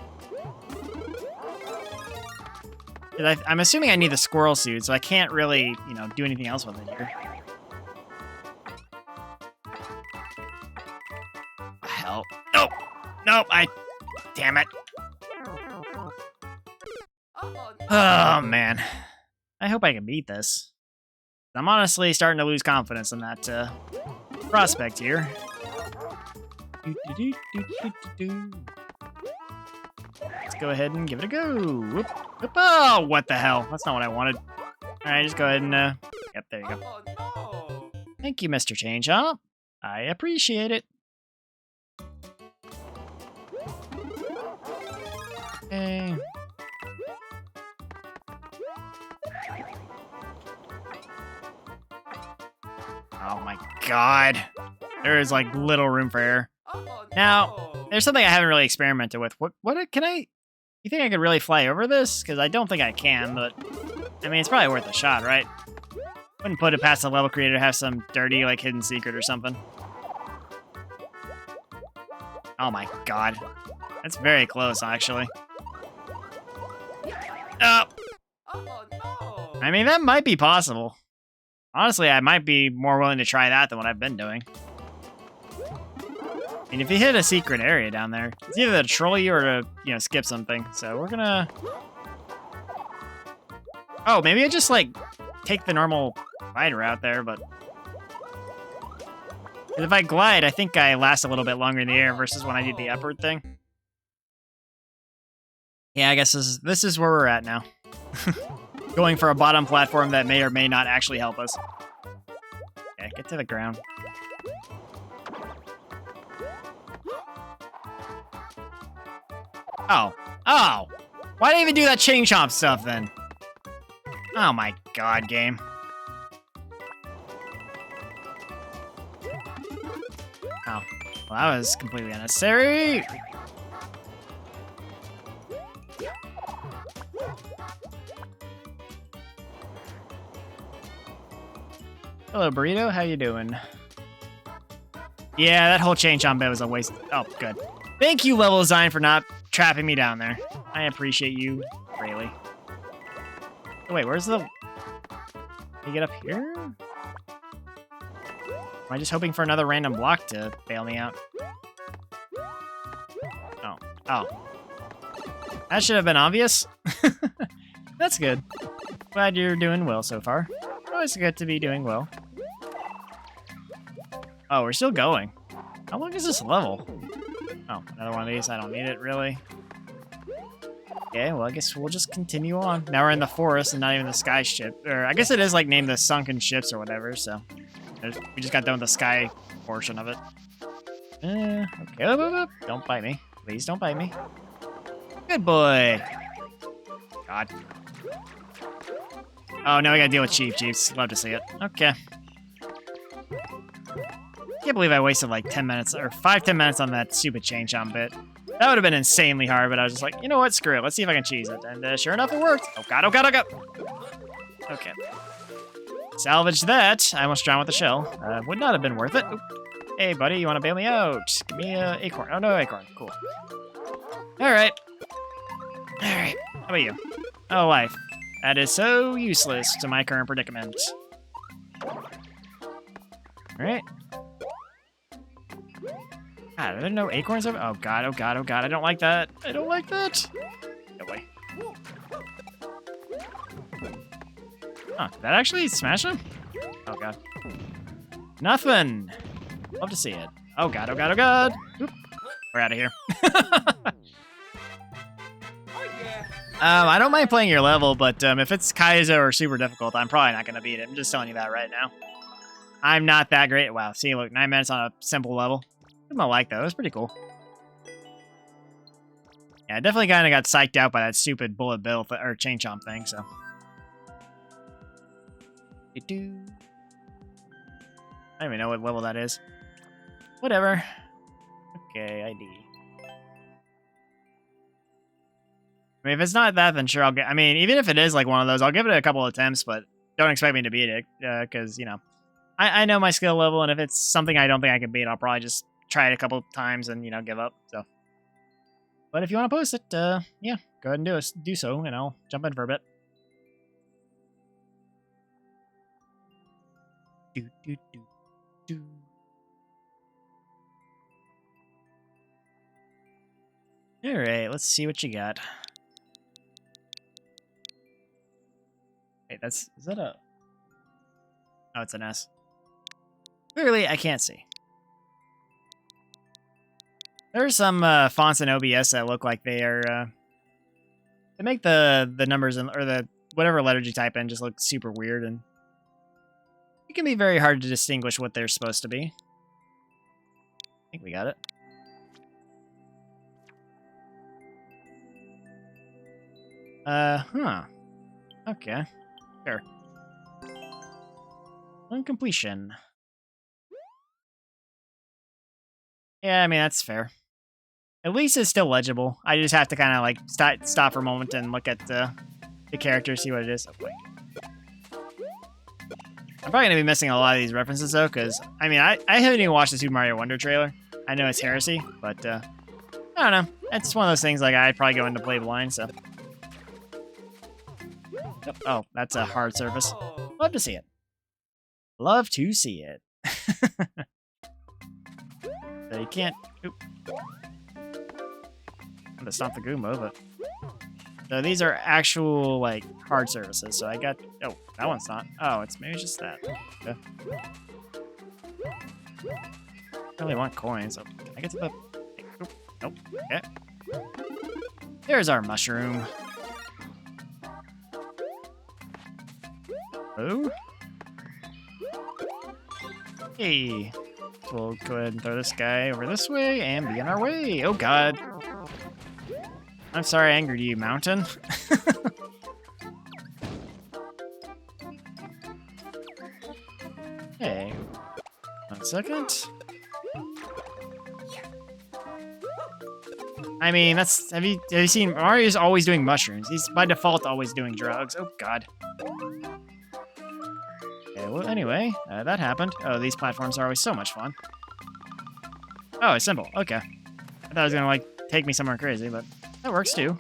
I'm assuming I need the squirrel suit, so I can't really, you know, do anything else with it here. Hell. Nope. Nope. Damn it. Oh, man. I hope I can beat this. I'm honestly starting to lose confidence in that prospect here. Let's go ahead and give it a go. Whoop, whoop. Oh, what the hell? That's not what I wanted. All right, just go ahead and... Yep, there you go. Thank you, Mr. Chain Chomp. I appreciate it. Okay. Oh my god. There is like little room for error. Now, there's something I haven't really experimented with. What can I... You think I could really fly over this? Because I don't think I can, but... I mean, it's probably worth a shot, right? Wouldn't put it past the level creator to have some dirty, like, hidden secret or something. Oh my god. That's very close, actually. Oh! I mean, that might be possible. Honestly, I might be more willing to try that than what I've been doing. I mean, if you hit a secret area down there, it's either to troll you or to, you know, skip something. So we're gonna... Oh, maybe I just, like, take the normal glide route there, but... If I glide, I think I last a little bit longer in the air versus when I did the upward thing. Yeah, I guess this is where we're at now. Going for a bottom platform that may or may not actually help us. Okay, get to the ground. Oh. Oh! Why did I even do that chain chomp stuff then? Oh my god, game. Oh. Well, that was completely unnecessary. Hello, Burrito. How you doing? Yeah, that whole chain chomp bit was a waste. Oh, good. Thank you, Level Design, for not trapping me down there. I appreciate you greatly. Oh, wait, where's the... Can you get up here? Am I just hoping for another random block to bail me out? Oh. Oh. That should have been obvious. That's good. Glad you're doing well so far. Always good to be doing well. Oh, we're still going. How long is this level? Oh, another one of these. I don't need it, really. Okay, well, I guess we'll just continue on. Now we're in the forest and not even the sky ship. Or I guess it is, like, named the sunken ships or whatever, so... We just got done with the sky portion of it. Okay, don't bite me. Please don't bite me. Good boy. God. Oh, now we gotta deal with Chief Jeeps. Love to see it. Okay. Can't believe I wasted like 10 minutes, or 5-10 minutes on that stupid chain chomp bit. That would have been insanely hard, but I was just like, you know what, screw it. Let's see if I can cheese it. And sure enough, it worked. Oh god, oh god, oh god. Okay. Salvage that. I almost drowned with the shell. Would not have been worth it. Oop. Hey, buddy, you want to bail me out? Give me an acorn. Oh, no acorn. Cool. All right. All right. How about you? Oh, life. That is so useless to my current predicament. All right. God, are there no acorns over? Oh, God. Oh, God. Oh, God. I don't like that. I don't like that. No way. Huh, did that actually smash him? Oh, God. Nothing. Love to see it. Oh, God. Oh, God. Oh, God. Oop. We're out of here. I don't mind playing your level, but if it's Kaizo or super difficult, I'm probably not going to beat it. I'm just telling you that right now. I'm not that great. Wow. See, look, 9 minutes on a simple level. I'm gonna like that. It was pretty cool. Yeah, I definitely kind of got psyched out by that stupid bullet bill or chain chomp thing, so. I don't even know what level that is. Whatever. Okay, ID. I mean, if it's not that, then sure, I'll get... I mean, even if it is like one of those, I'll give it a couple attempts, but don't expect me to beat it, because, you know, I know my skill level, and if it's something I don't think I can beat, I'll probably just try it a couple times and, you know, give up, so. But if you want to post it, yeah, go ahead and do so, and I'll jump in for a bit. Do, do, do, do. Alright, let's see what you got. Wait, is that a... Oh, it's an S. Clearly, I can't see. There's some fonts in OBS that look like they are... they make the numbers or the whatever letters you type in just look super weird, and it can be very hard to distinguish what they're supposed to be. I think we got it. Huh. Okay. Sure. On completion. Yeah, I mean, that's fair. At least it's still legible. I just have to kind of, like, stop for a moment and look at the character, see what it is. Oh, wait. I'm probably going to be missing a lot of these references, though, because, I mean, I haven't even watched the Super Mario Wonder trailer. I know it's heresy, but, I don't know. It's one of those things, like, I'd probably go into play blind, so... Oh, that's a hard surface. Love to see it. Love to see it. So you can't... Oop. I'm gonna stomp the Goomba, but... So these are actual, like, hard surfaces, so I got... Oh, that one's not. Oh, it's maybe just that. Okay. I really want coins. So can I get to the... Oop. Nope. Okay. There's our mushroom. Oh. Hey. We'll go ahead and throw this guy over this way and be on our way. Oh, God. I'm sorry I angered you, Mountain. Hey. 1 second. I mean, that's... Have you seen... Mario's always doing mushrooms. He's, by default, always doing drugs. Oh, God. Well, anyway, that happened. Oh, these platforms are always so much fun. Oh, it's simple. Okay. I thought it was gonna, like, take me somewhere crazy, but that works, too.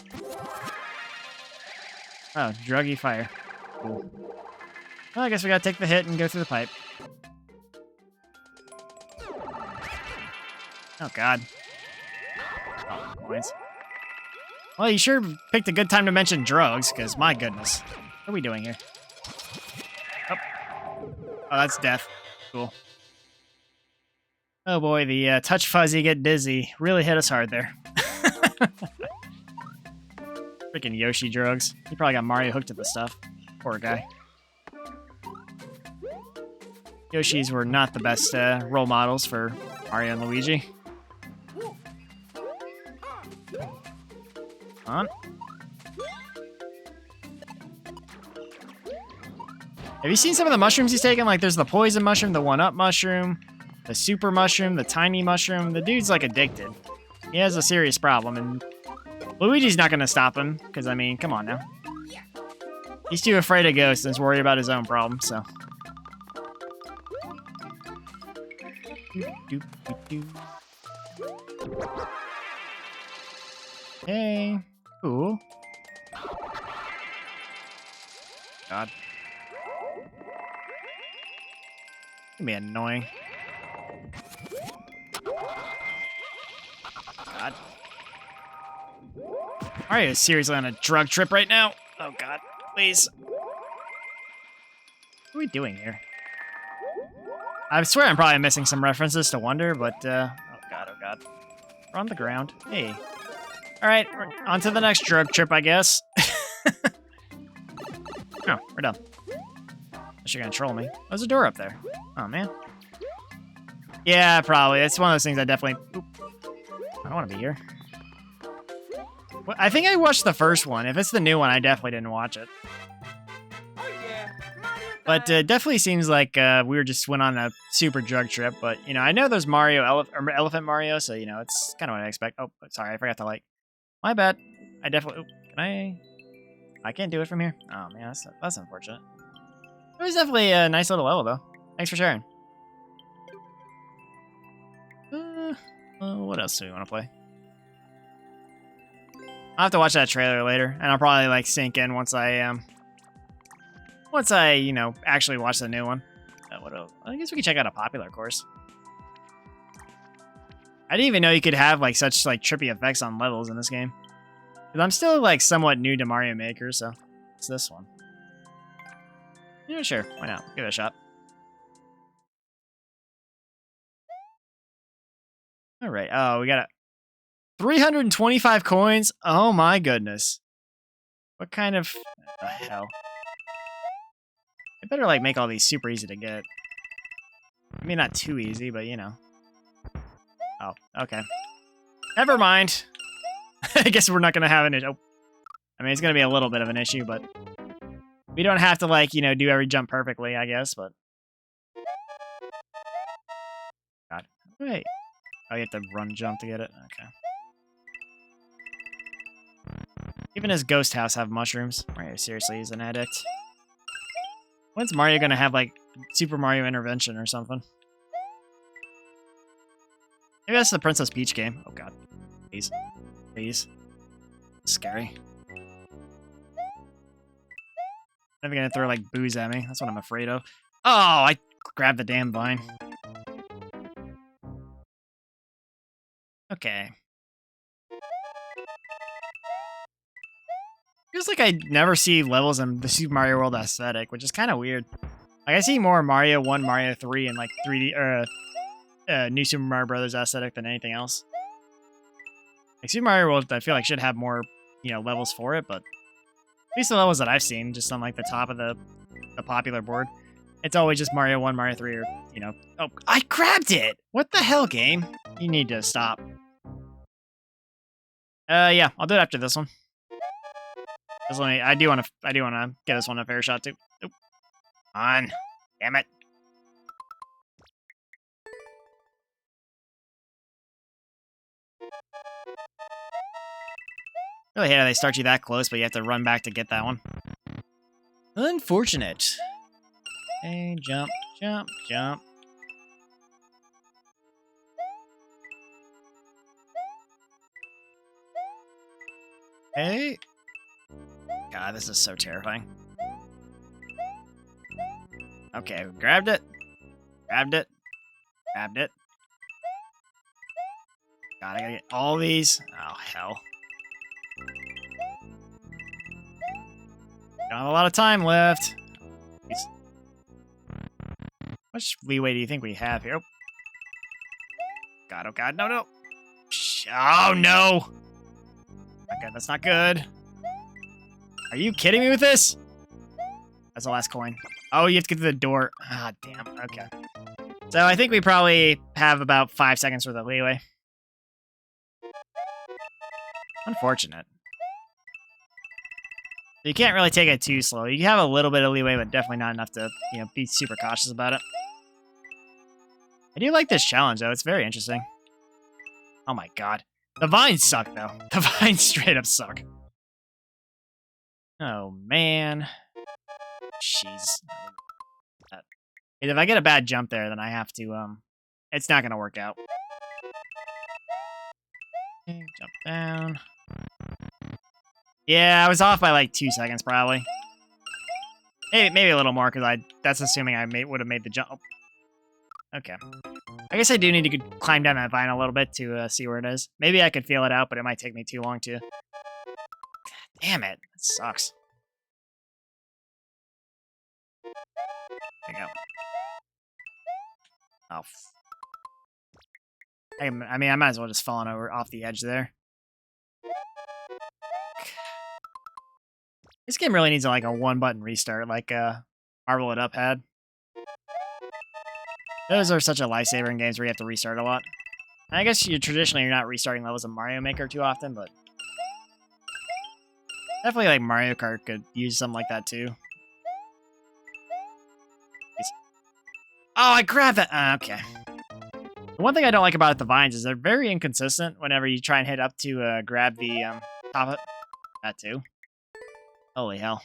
Oh, druggy fire. Cool. Well, I guess we gotta take the hit and go through the pipe. Oh, God. Oh, points. Well, you sure picked a good time to mention drugs, because, my goodness. What are we doing here? Oh, that's death. Cool. Oh boy, the touch fuzzy, get dizzy really hit us hard there. Freaking Yoshi drugs. He probably got Mario hooked to the stuff. Poor guy. Yoshis were not the best role models for Mario and Luigi. Come on. Have you seen some of the mushrooms he's taken? Like, there's the poison mushroom, the one-up mushroom, the super mushroom, the tiny mushroom. The dude's, like, addicted. He has a serious problem, and Luigi's not gonna stop him, because, I mean, come on now. He's too afraid of ghosts and is worried about his own problems, so. Hey. Cool. God. Can be annoying. God. Mario is seriously on a drug trip right now. Oh God, please. What are we doing here? I swear I'm probably missing some references to Wonder, but oh God, oh God. We're on the ground. Hey. All right, on to the next drug trip, I guess. Oh, we're done. Unless you're gonna troll me. There's a door up there. Oh man. Yeah, probably. It's one of those things I definitely. Oop. I don't want to be here. Well, I think I watched the first one. If it's the new one, I definitely didn't watch it. But it definitely seems like we just went on a super drug trip. But you know, I know there's Mario, Elephant Mario, so you know it's kind of what I expect. Oh, sorry, I forgot to like. My bad. I definitely. Can I? I can't do it from here. Oh man, that's unfortunate. It was definitely a nice little level though. Thanks for sharing. What else do we want to play? I'll have to watch that trailer later, and I'll probably like sink in once I you know actually watch the new one. What else? I guess we could check out a popular course. I didn't even know you could have like such like trippy effects on levels in this game. Because I'm still like somewhat new to Mario Maker, so it's this one. Yeah, sure, why not? Give it a shot. All right. Oh, we got 325 coins. Oh my goodness. What kind of the hell? I better like make all these super easy to get. I mean, not too easy, but you know. Oh, okay. Never mind. I guess we're not gonna have an issue. Oh. I mean, it's gonna be a little bit of an issue, but we don't have to like you know do every jump perfectly, I guess. But God, wait. Oh, you have to run jump to get it. Okay. Even his ghost house have mushrooms. Mario seriously is an addict. When's Mario gonna have like Super Mario Intervention or something? Maybe that's the Princess Peach game. Oh God, please, please. Scary. They're gonna throw like booze at me. That's what I'm afraid of. Oh, I grabbed the damn vine. Okay. Feels like I never see levels in the Super Mario World aesthetic, which is kind of weird. Like I see more Mario 1, Mario 3, and like 3D or New Super Mario Brothers aesthetic than anything else. Like Super Mario World, I feel like should have more, you know, levels for it, but at least the levels that I've seen, just on like the top of the popular board, it's always just Mario 1, Mario 3, or you know. Oh, I grabbed it. What the hell, game? You need to stop. Yeah, I'll do it after this one. I do want to give this one a fair shot too. Oop. On, damn it. Really hate how they start you that close, but you have to run back to get that one. Unfortunate. Hey, jump, jump, jump. Hey. God, this is so terrifying. Okay, grabbed it. Grabbed it. Grabbed it. God, I gotta get all these. Oh, hell. Don't have a lot of time left. Please. How much leeway do you think we have here? God, oh God, no, no. Oh, no. Not good, that's not good. Are you kidding me with this? That's the last coin. Oh, you have to get to the door. Ah, damn. Okay. So I think we probably have about 5 seconds worth of leeway. Unfortunate. You can't really take it too slow. You have a little bit of leeway, but definitely not enough to, you know, be super cautious about it. I do like this challenge, though. It's very interesting. Oh my God. The vines suck, though. The vines straight up suck. Oh, man. Jeez. If I get a bad jump there, then I have to, it's not gonna work out. Okay, jump down. Yeah, I was off by like 2 seconds probably. Maybe a little more because that's assuming I would have made the jump. Okay. I guess I do need to climb down that vine a little bit to see where it is. Maybe I could feel it out, but it might take me too long to. God damn it. That sucks. There you go. Oh. I mean, I might as well just fallen over off the edge there. This game really needs like a one-button restart, like Marvel It Up had. Those are such a lifesaver in games where you have to restart a lot. And I guess traditionally you're not restarting levels of Mario Maker too often, but definitely like Mario Kart could use something like that too. Oh, I grabbed that. Okay. The one thing I don't like about the vines is they're very inconsistent whenever you try and hit up to grab the top of it. That too. Holy hell.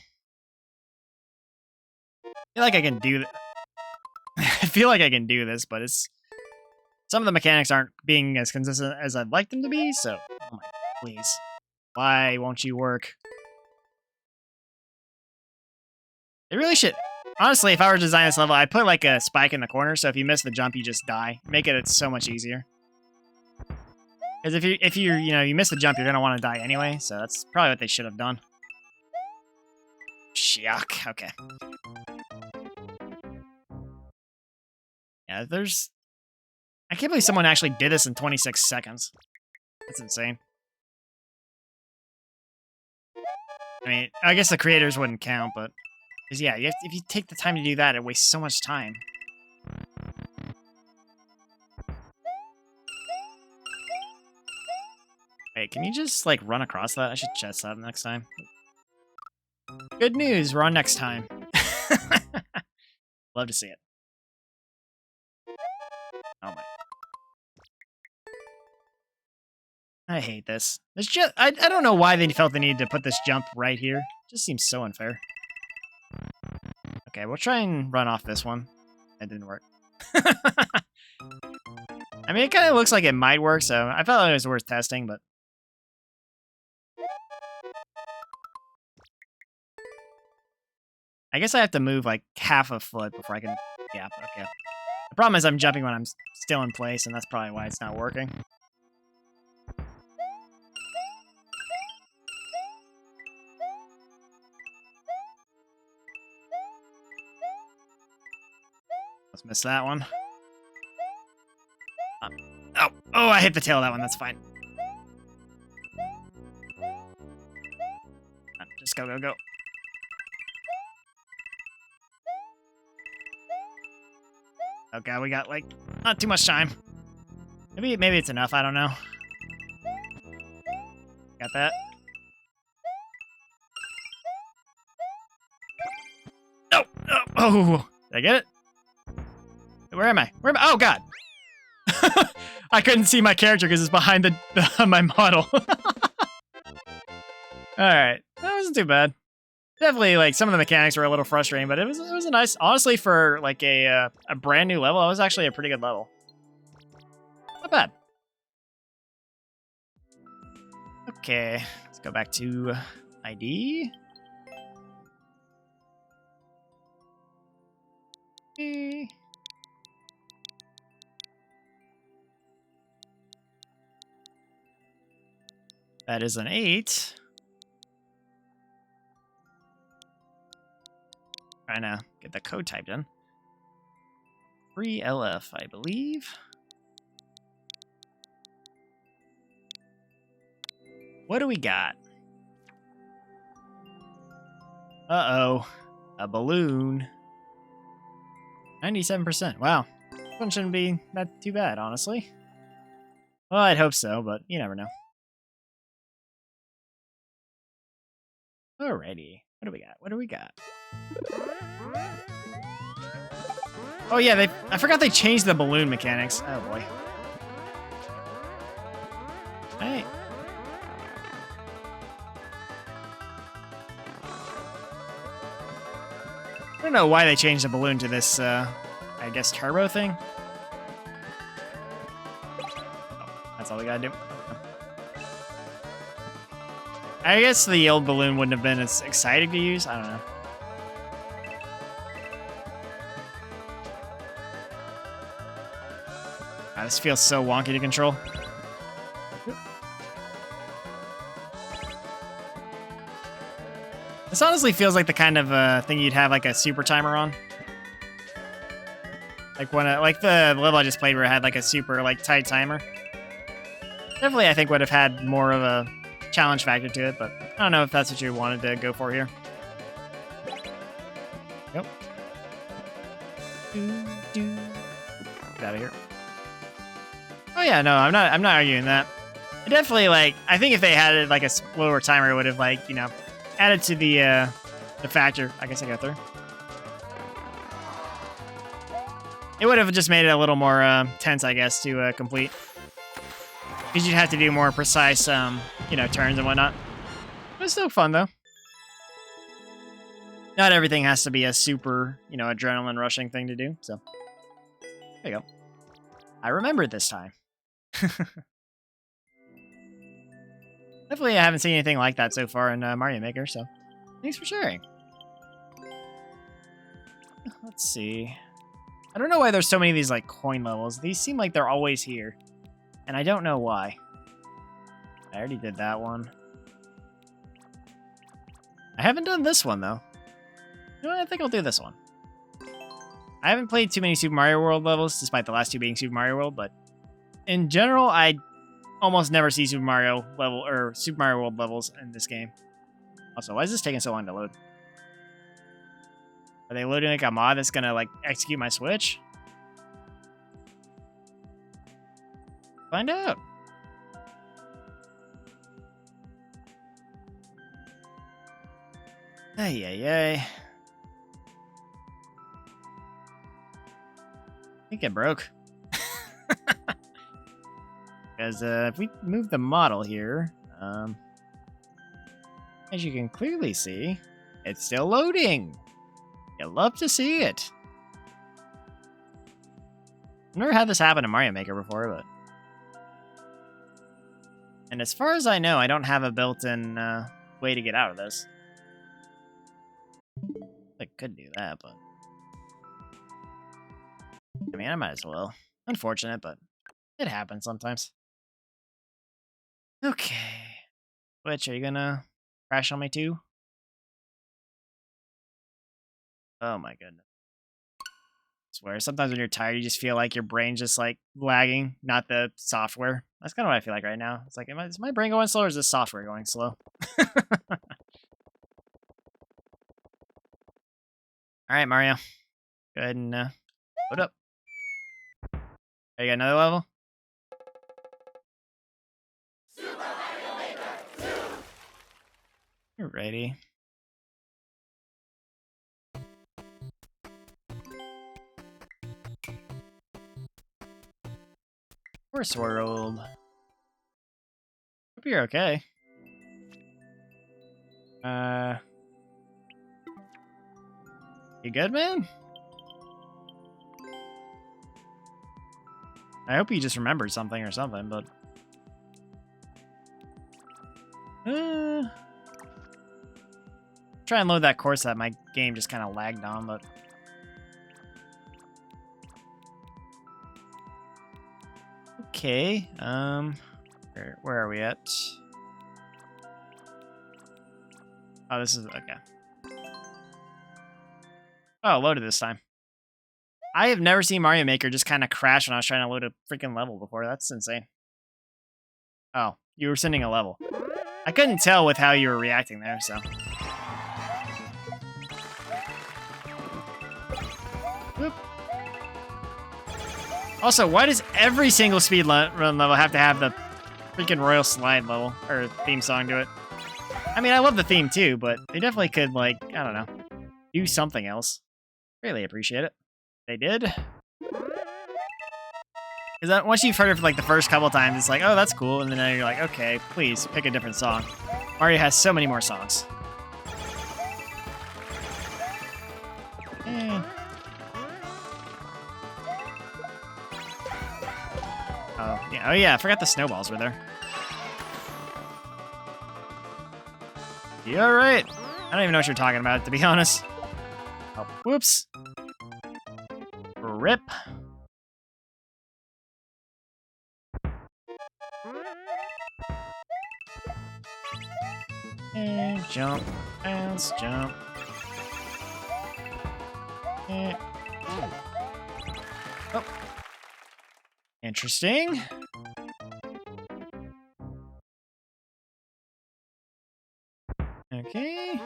I feel like I can do I feel like I can do this, but it's some of the mechanics aren't being as consistent as I'd like them to be, so oh my please. Why won't you work? They really should. Honestly, if I were to design this level, I'd put like a spike in the corner, so if you miss the jump, you just die. Make it so much easier. Because if you miss the jump, you're gonna want to die anyway, so that's probably what they should have done. Yuck. Okay. Yeah, I can't believe someone actually did this in 26 seconds. That's insane. I mean, I guess the creators wouldn't count, but... Because, yeah, if you take the time to do that, it wastes so much time. Wait, can you just, like, run across that? I should chest that next time. Good news, we're on next time. Love to see it. Oh my. I hate this. There's just I don't know why they felt the need to put this jump right here. It just seems so unfair. Okay, we'll try and run off this one. That didn't work. I mean, it kind of looks like it might work, so I felt like it was worth testing, but... I guess I have to move like half a foot before I can... Yeah, okay. The problem is I'm jumping when I'm still in place, and that's probably why it's not working. Let's miss that one. Oh, I hit the tail of that one. That's fine. Just go, go, go. Okay, we got, like, not too much time. Maybe it's enough, I don't know. Got that? No! Oh! Did I get it? Where am I? Oh, God! I couldn't see my character because it's behind my model. Alright, that wasn't too bad. Definitely, like, some of the mechanics were a little frustrating, but it was a nice... Honestly, for, like, a brand new level, it was actually a pretty good level. Not bad. Okay, let's go back to ID. Okay. That is an 8. Trying to get the code typed in. 3LF, I believe. What do we got? Uh-oh. A balloon. 97%. Wow. This one shouldn't be that too bad, honestly. Well, I'd hope so, but you never know. Alrighty. What do we got? What do we got? Oh yeah, I forgot they changed the balloon mechanics. Oh boy. Hey. I don't know why they changed the balloon to this, I guess, turbo thing. That's all we gotta do. I guess the old balloon wouldn't have been as exciting to use. I don't know. This feels so wonky to control. This honestly feels like the kind of thing you'd have like a super timer on. Like like the level I just played where it had like a super like tight timer. Definitely, I think would have had more of a challenge factor to it, but I don't know if that's what you wanted to go for here. Yep. Get out of here. Oh yeah, no, I'm not arguing that. It definitely I think if they had like a slower timer, it would have added to the factor. I guess I got through. It would have just made it a little more tense, I guess, to complete. Because you'd have to do more precise, turns and whatnot. But it's still fun, though. Not everything has to be a super, adrenaline rushing thing to do, so. There you go. I remembered this time. Definitely I haven't seen anything like that so far in Mario Maker, so thanks for sharing. Let's see. I don't know why there's so many of these coin levels. These seem like they're always here. And I don't know why. I already did that one. I haven't done this one, though. You know what? I think I'll do this one. I haven't played too many Super Mario World levels, despite the last two being Super Mario World, but in general, I almost never see Super Mario World levels in this game. Also, why is this taking so long to load? Are they loading a mod that's gonna execute my Switch? Find out. Ay, ay, ay. I think it broke. Because if we move the model here, as you can clearly see, it's still loading. You'd love to see it. I've never had this happen in Mario Maker before, but... And as far as I know, I don't have a built-in way to get out of this. I could do that, but... I mean, I might as well. Unfortunate, but it happens sometimes. Okay. Switch, are you gonna crash on me too? Oh my goodness. I swear, sometimes when you're tired, you just feel like your brain's just lagging, not the software. That's kind of what I feel like right now. It's like, is my brain going slow or is this software going slow? Alright, Mario. Go ahead and load up. Oh, you got another level? You're ready. Force World. Hope you're okay. You good, man? I hope you just remembered something or something, but... Try and load that course that my game just kind of lagged on, but... Okay, where are we at? Oh, this is... okay. Oh, loaded this time. I have never seen Mario Maker just kind of crash when I was trying to load a freaking level before. That's insane. Oh, you were sending a level. I couldn't tell with how you were reacting there, so... Whoop. Also, why does every single speed run level have to have the freaking Royal Slide level, or theme song to it? I mean, I love the theme too, but they definitely could, I don't know, do something else. Really appreciate it. They did. Because once you've heard it for the first couple times, it's like, oh, that's cool, and then you're like, okay, please pick a different song. Mario has so many more songs. Oh, Yeah, oh yeah, I forgot the snowballs were there. You alright? I don't even know what you're talking about, to be honest. Oh, whoops. Rip. And jump. Bounce, jump. And... Oh. Interesting. Okay.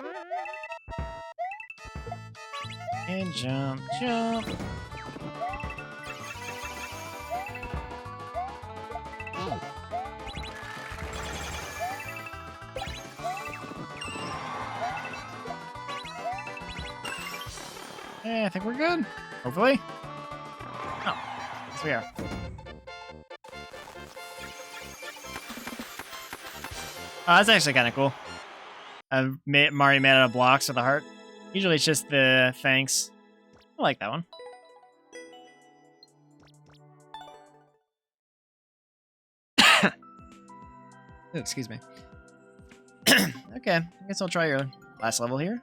And jump, jump. Yeah, I think we're good. Hopefully. Oh, yes we are. Oh, that's actually kind of cool. Mario made out of blocks with a heart. Usually it's just the thanks. I like that one. Oh, excuse me. Okay, I guess I'll try your last level here.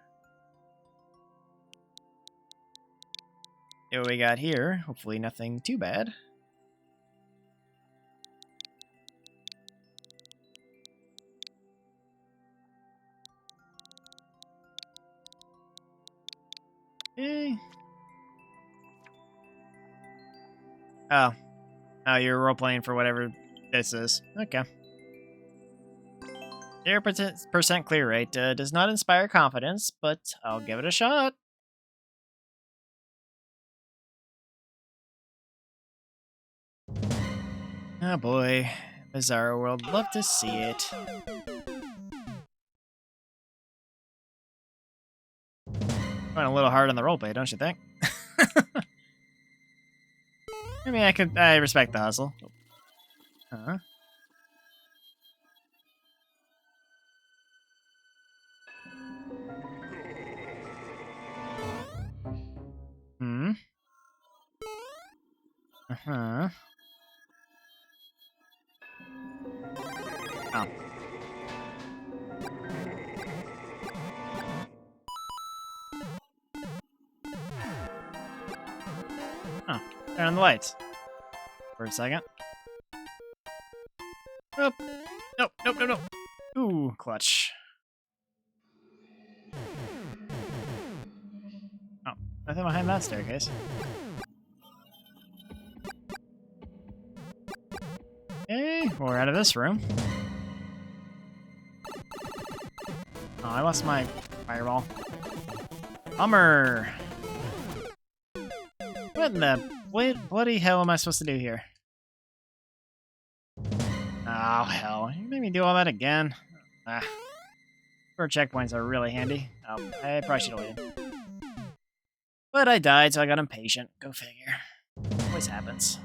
See what we got here. Hopefully nothing too bad. Okay. Oh. Oh, you're role-playing for whatever this is. Okay. 0% clear rate does not inspire confidence, but I'll give it a shot. Oh boy. Bizarro World. Love to see it. Going a little hard on the roleplay, don't you think? I mean, I respect the hustle. Huh? Hmm? Uh-huh. Oh. Oh. Turn on the lights. For a second. Oh. Nope, nope, nope, nope. Ooh, clutch. Oh, nothing behind that staircase. Okay, we're out of this room. Oh, I lost my fireball. Bummer. What in the bloody hell am I supposed to do here? Oh, hell. You made me do all that again. Ah. Short checkpoints are really handy. Oh, I probably should have waited. But I died, so I got impatient. Go figure. Always happens.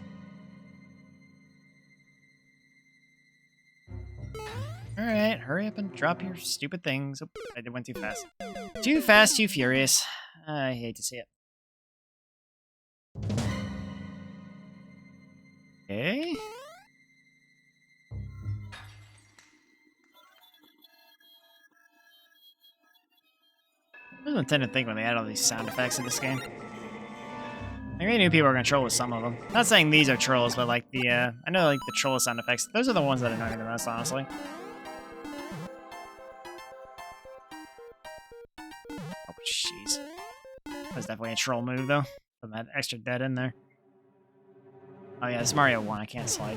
Alright, hurry up and drop your stupid things. Oh, I went too fast. Too fast, too furious. I hate to see it. Okay. I was intended to think when they add all these sound effects in this game. I knew people were gonna troll with some of them. Not saying these are trolls, but like the, I know like the troll sound effects. Those are the ones that annoy me the most, honestly. Oh, jeez. That was definitely a troll move, though. Put that extra dead in there. Oh yeah, it's Mario 1. I can't slide.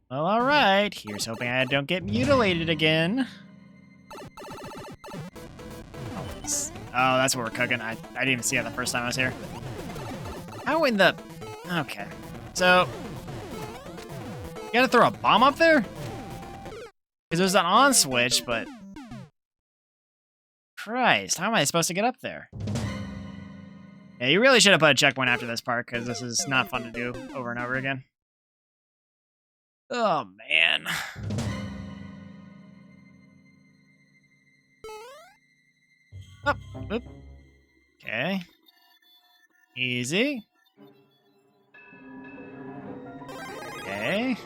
Well, alright. Here's hoping I don't get mutilated again. Oh, that's what we're cooking. I didn't even see it the first time I was here. How in the... Okay. So... You gotta throw a bomb up there? Because there's an on switch, but... Christ, how am I supposed to get up there? Yeah, you really should have put a checkpoint after this part, because this is not fun to do over and over again. Oh, man. Up, oop. Okay. Easy. Okay.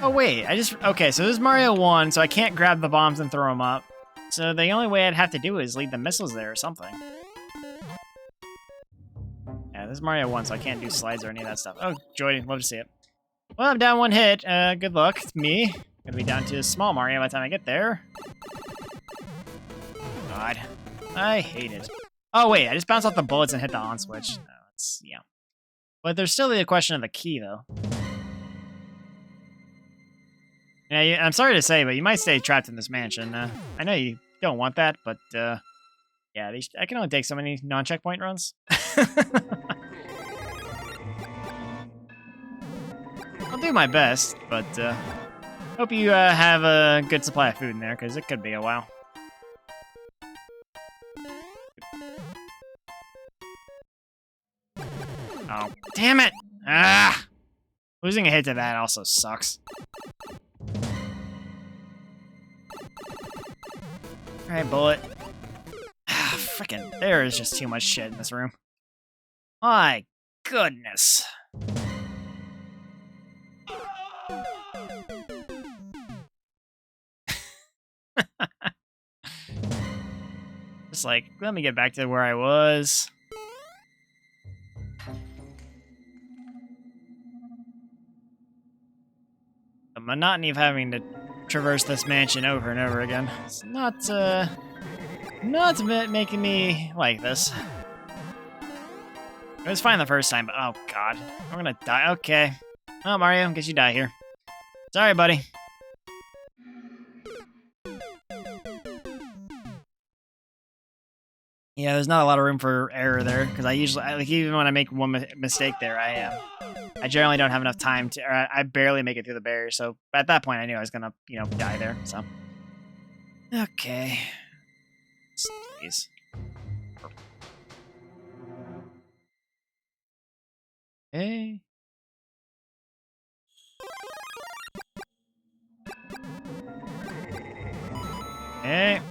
Oh, wait. Okay, so this is Mario 1, so I can't grab the bombs and throw them up. So the only way I'd have to do is leave the missiles there or something. Yeah, this is Mario 1, so I can't do slides or any of that stuff. Oh, Joy, love to see it. Well, I'm down one hit. Good luck. It's me. Gonna be down to small Mario by the time I get there. God. I hate it. Oh, wait. I just bounced off the bullets and hit the on switch. Yeah. But there's still the question of the key, though. Yeah, I'm sorry to say, but you might stay trapped in this mansion. I know you don't want that, but yeah, I can only take so many non-checkpoint runs. I'll do my best, but hope you have a good supply of food in there, because it could be a while. Oh, damn it! Ah! Losing a hit to that also sucks. Alright, bullet. Ah, frickin', there is just too much shit in this room. My goodness. Just like, let me get back to where I was. The monotony of having to traverse this mansion over and over again. It's not making me like this. It was fine the first time, but oh god. I'm gonna die. Okay. Oh, Mario, guess you die here. Sorry, buddy. Yeah, there's not a lot of room for error there, because even when I make one mistake there, I generally don't have enough time to, or I barely make it through the barrier, so at that point I knew I was gonna, die there, so. Okay. Please. Okay. Okay.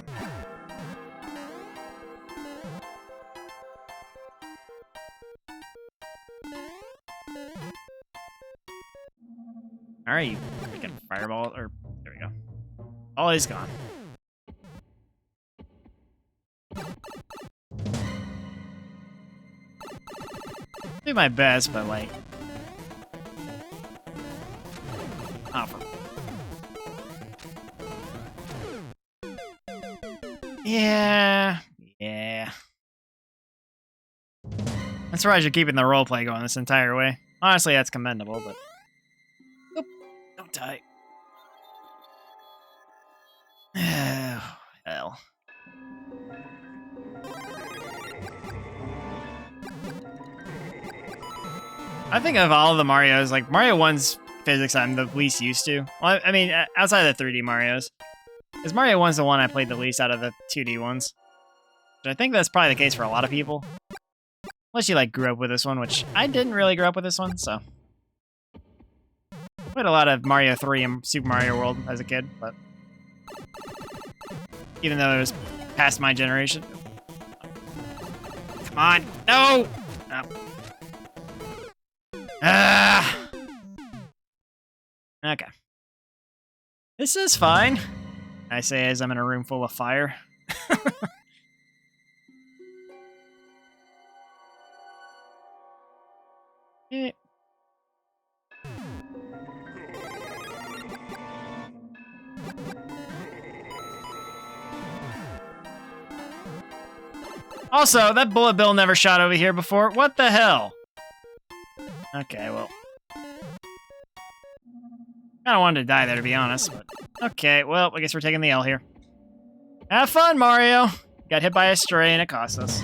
Alright, you freaking fireball, or, there we go. All is gone. Do my best, but like... Oh, yeah. I'm surprised you're keeping the roleplay going this entire way. Honestly, that's commendable, but... Oop, don't die. Oh, hell. I think of all of the Marios, like, Mario 1's physics I'm the least used to. Well, I mean, outside of the 3D Marios. Because Mario 1's the one I played the least out of the 2D ones. Which I think that's probably the case for a lot of people. Unless you, like, grew up with this one, which I didn't really grow up with this one, so. I played a lot of Mario 3 and Super Mario World as a kid, but... Even though it was past my generation. Come on! No! Oh. Ah! Okay. This is fine. I say as I'm in a room full of fire. Eh. Also, that bullet bill never shot over here before. What the hell? Okay, well. I don't want to die there, to be honest, but... Okay, well, I guess we're taking the L here. Have fun, Mario! Got hit by a stray and it cost us.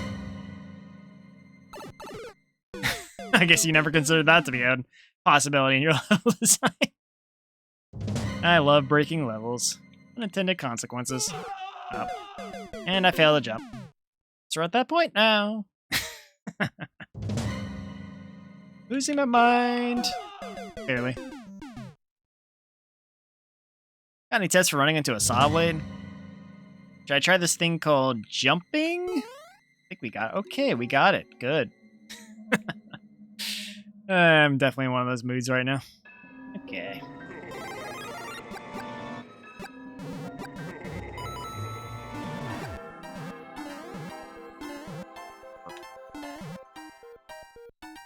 I guess you never considered that to be a possibility in your level design. I love breaking levels. Unintended consequences. Oh. And I failed the jump. So we're at that point now. Losing my mind. Barely. Got any tips for running into a saw blade? Should I try this thing called jumping? I think we got it. Okay, we got it. Good. I'm definitely in one of those moods right now. Okay.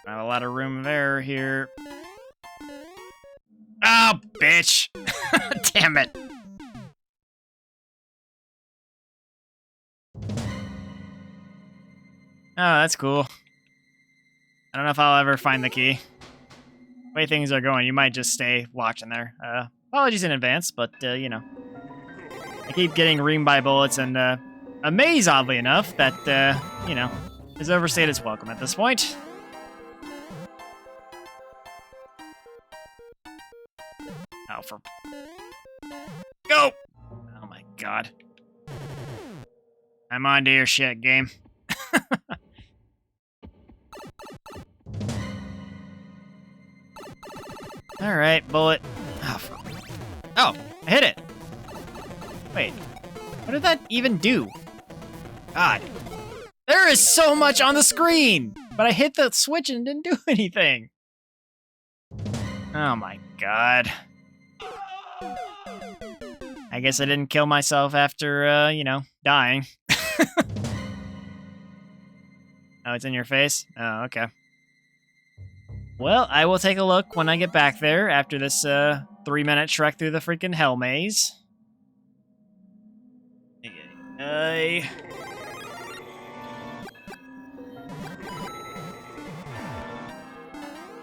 I have a lot of room there here. Oh, bitch! Damn it! Oh, that's cool. I don't know if I'll ever find the key. The way things are going, you might just stay watching there. Apologies in advance, but, you know. I keep getting reamed by bullets, and, a maze, oddly enough, that, you know, is overstayed its welcome at this point. Oh, for... Go! Oh my god. I'm on to your shit, game. Alright, bullet. Oh, I hit it! Wait, what did that even do? God. There is so much on the screen! But I hit the switch and didn't do anything. Oh my god. I guess I didn't kill myself after, you know, dying. Oh, it's in your face? Oh, okay. Well, I will take a look when I get back there after this 3-minute trek through the freaking hell maze.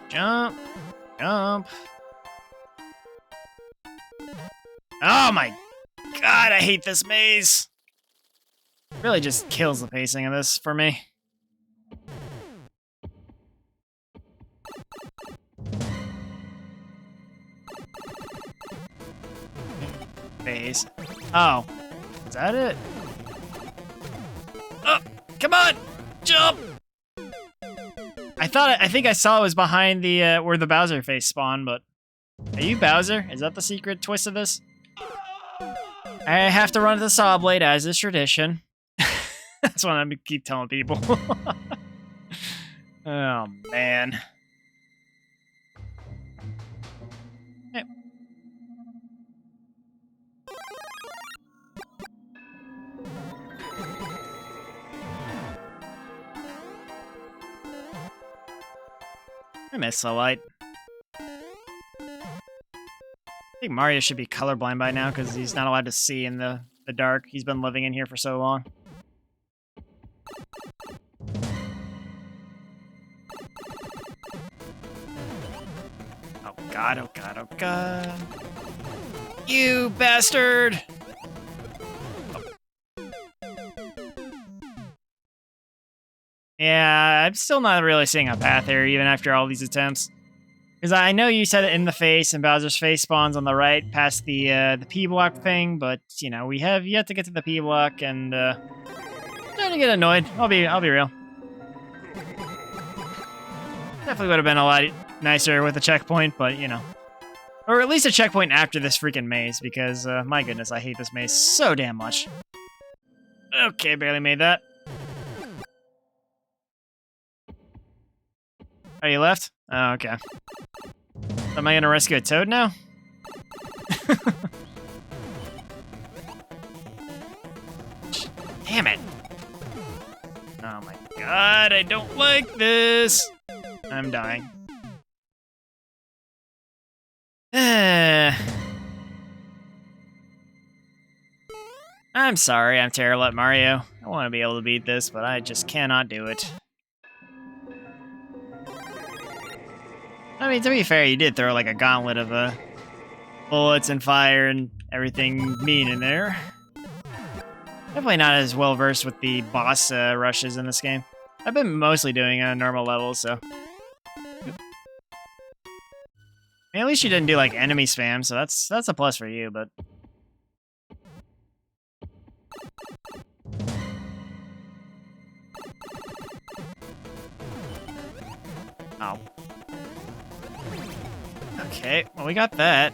Jump. Jump. Oh my god, I hate this maze. Really just kills the pacing of this for me. Phase. Oh. Is that it? Oh, come on! Jump! I think I saw it was behind the, where the Bowser face spawned, but... Are you Bowser? Is that the secret twist of this? I have to run to the saw blade, as is tradition. That's what I'm gonna keep telling people. Oh, man. Hey. I miss the light. I think Mario should be colorblind by now because he's not allowed to see in the dark. He's been living in here for so long. Oh god, oh god, oh god. You bastard! Yeah, I'm still not really seeing a path here, even after all these attempts. Because I know you said it in the face, and Bowser's face spawns on the right, past the P-block thing, but, you know, we have yet to get to the P-block, and, starting to get annoyed. I'll be real. Definitely would have been a lot nicer with a checkpoint, but, you know. Or at least a checkpoint after this freaking maze, because, my goodness, I hate this maze so damn much. Okay, barely made that. Oh, you left? Oh, okay. Am I gonna rescue a toad now? Damn it. Oh my god, I don't like this. I'm dying. I'm sorry, I'm terrible at Mario. I want to be able to beat this, but I just cannot do it. I mean, to be fair, you did throw like a gauntlet of bullets and fire and everything mean in there. Definitely not as well versed with the boss rushes in this game. I've been mostly doing normal levels, so. I mean, at least you didn't do like enemy spam, so that's a plus for you, but. Oh. Okay, well, we got that.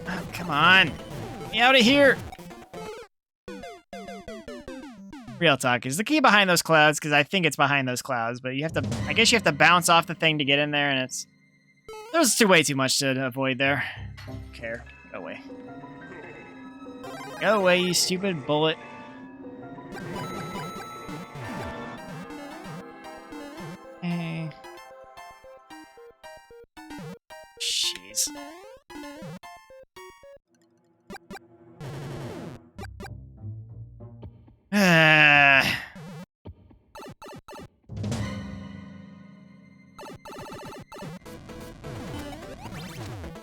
Oh, come on. Get me out of here. Real talk is the key behind those clouds, because I think it's behind those clouds, but you have to, I guess you have to bounce off the thing to get in there, and it's, there's way too much to avoid there. Don't care. Go away. Go away, you stupid bullet. Hey. Jeez.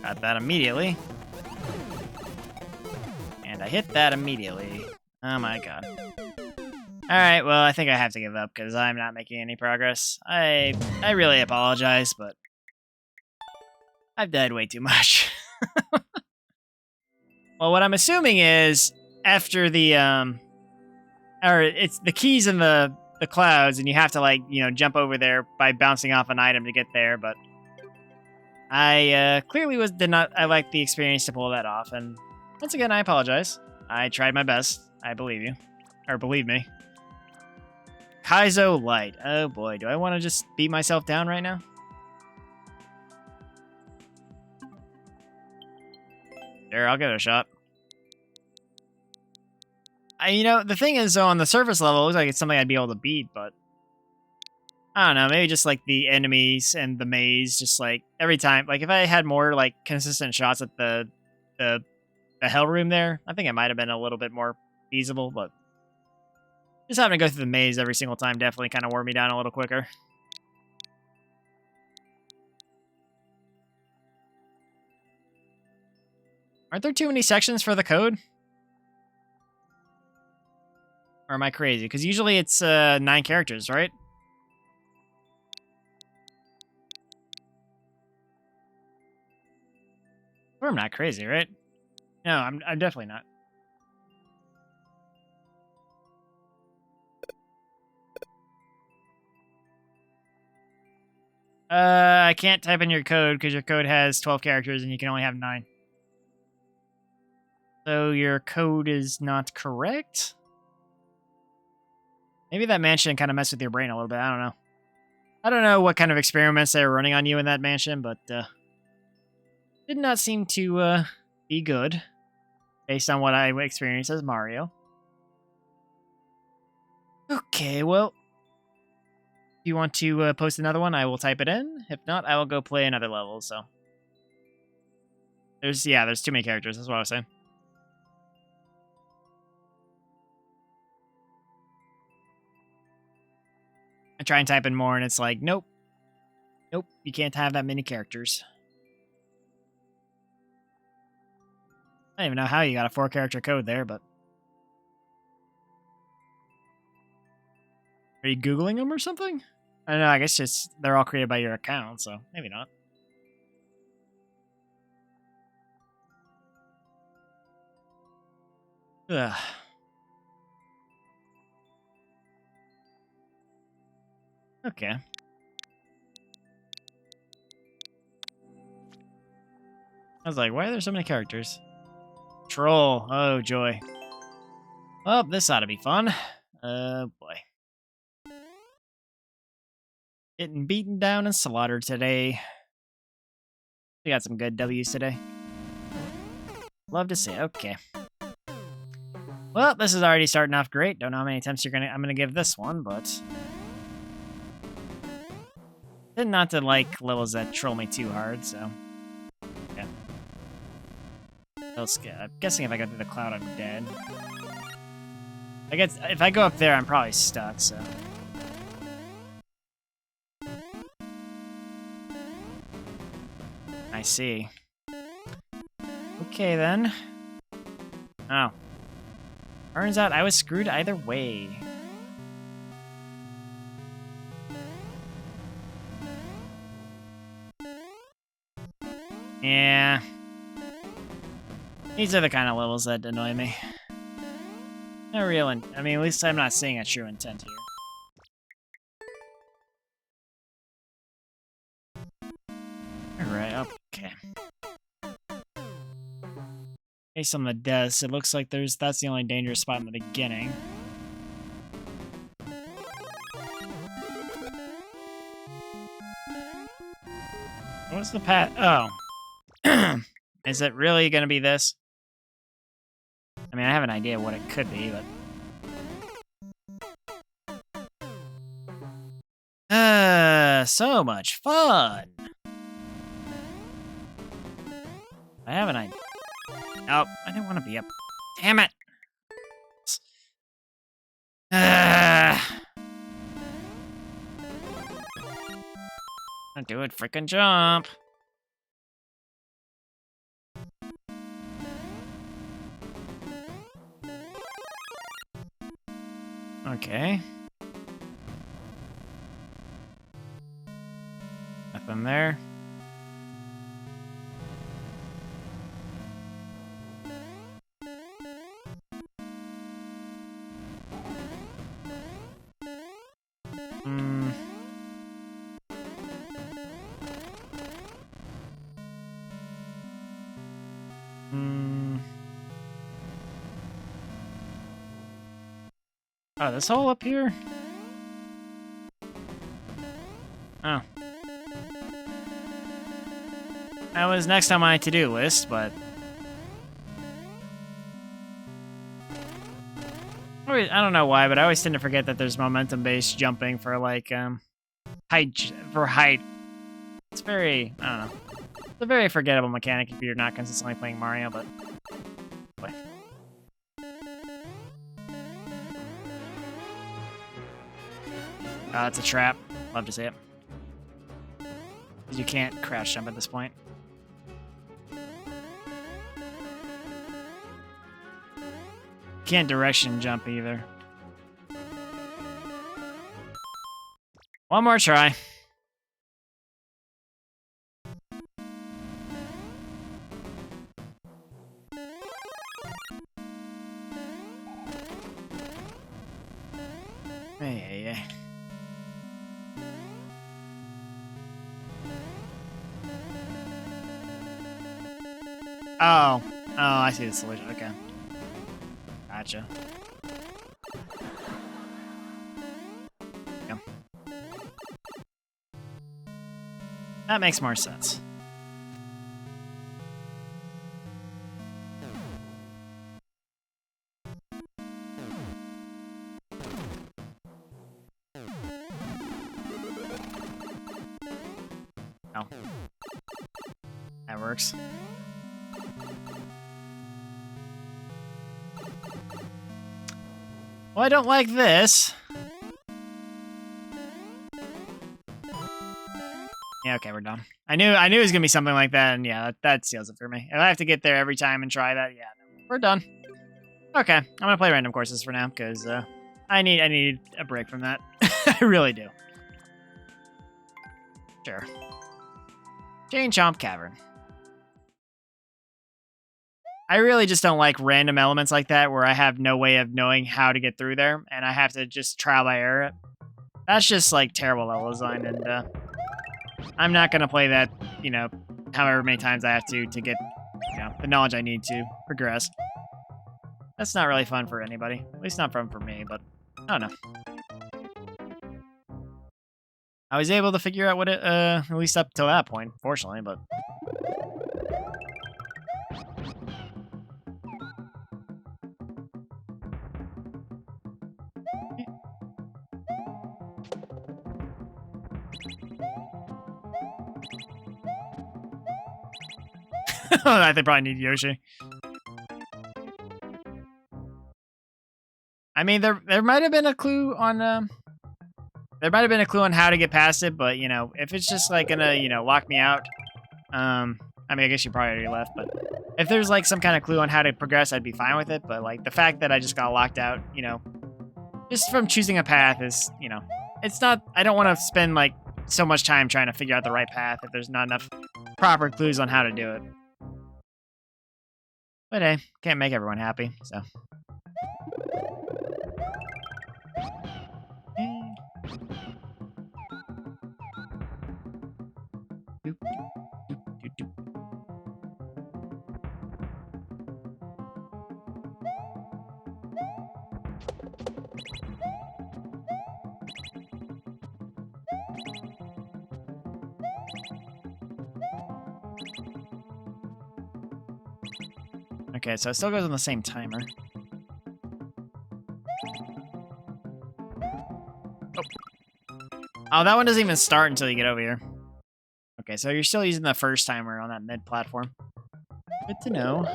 Got that immediately. And I hit that immediately. Oh my god. Alright, well, I think I have to give up because I'm not making any progress. I really apologize, but I've died way too much. Well, what I'm assuming is after the or it's the keys in the clouds, and you have to, like, you know, jump over there by bouncing off an item to get there, but I clearly did not like the experience to pull that off, and once again, I apologize. I tried my best. I believe you. Or believe me. Kaizo Light. Oh boy, do I want to just beat myself down right now? Sure, I'll give it a shot. You know, the thing is, though, on the surface level, it looks like it's something I'd be able to beat, but I don't know, maybe just, like, the enemies and the maze, just, like, every time, like, if I had more, like, consistent shots at the hell room there, I think it might have been a little bit more feasible, but just having to go through the maze every single time definitely kind of wore me down a little quicker. Aren't there too many sections for the code? Or am I crazy? Because usually it's 9 characters, right? Or I'm not crazy, right? No, I'm definitely not. I can't type in your code because your code has 12 characters and you can only have 9. So your code is not correct? Maybe that mansion kind of messed with your brain a little bit. I don't know. I don't know what kind of experiments they were running on you in that mansion, but did not seem to be good based on what I experienced as Mario. Okay, well, if you want to post another one, I will type it in. If not, I will go play another level, so. There's too many characters, that's what I was saying. I try and type in more, and it's like, nope. Nope, you can't have that many characters. I don't even know how you got a 4-character code there, but... Are you Googling them or something? I don't know, I guess just they're all created by your account, so maybe not. Ugh. Okay. I was like, why are there so many characters? Troll. Oh, joy. Well, this ought to be fun. Oh, boy. Getting beaten down and slaughtered today. We got some good W's today. Love to see it. Okay. Well, this is already starting off great. Don't know how many attempts I'm gonna give this one, but tend not to like levels that troll me too hard, so yeah. I'm guessing if I go through the cloud, I'm dead. I guess if I go up there, I'm probably stuck, so. I see. Okay, then. Oh. Turns out I was screwed either way. Yeah. These are the kind of levels that annoy me. No real I mean, at least I'm not seeing a true intent here. Alright, okay. Based on the deaths, it looks like that's the only dangerous spot in the beginning. What's the path? Oh. Is it really going to be this? I mean, I have an idea what it could be, but... so much fun! I have an idea. Nope, I didn't want to be up. Damn it! Do it, frickin' jump! Okay. Nothing there. Oh, this hole up here? Oh. That was next on my to-do list, but... I don't know why, but I always tend to forget that there's momentum-based jumping for, like, height. It's very, I don't know. It's a very forgettable mechanic if you're not consistently playing Mario, but... Boy. It's a trap. Love to see it. You can't crouch jump at this point. Can't direction jump either. One more try. Yeah. Oh, I see the solution. Okay. Gotcha. Yeah. That makes more sense. Oh. That works. Well, I don't like this. Yeah, okay, we're done. I knew it was gonna be something like that, and yeah, that seals it for me. If I have to get there every time and try that, yeah, we're done. Okay, I'm gonna play random courses for now, because I need a break from that. I really do. Sure. Chain Chomp Cavern. I really just don't like random elements like that where I have no way of knowing how to get through there, and I have to just trial by error it. That's just, like, terrible level design, and, I'm not gonna play that, you know, however many times I have to get, you know, the knowledge I need to progress. That's not really fun for anybody. At least not fun for me, but I don't know. I was able to figure out what it, at least up till that point, fortunately, but... They probably need Yoshi. I mean, there might have been a clue on how to get past it, but you know, if it's just like gonna, you know, lock me out, I mean, I guess you probably already left, but if there's like some kind of clue on how to progress, I'd be fine with it. But like the fact that I just got locked out, you know, just from choosing a path is, you know, it's not. I don't want to spend like so much time trying to figure out the right path if there's not enough proper clues on how to do it. But hey, can't make everyone happy, so. Okay, so it still goes on the same timer. Oh, that one doesn't even start until you get over here. Okay, so you're still using the first timer on that mid-platform. Good to know.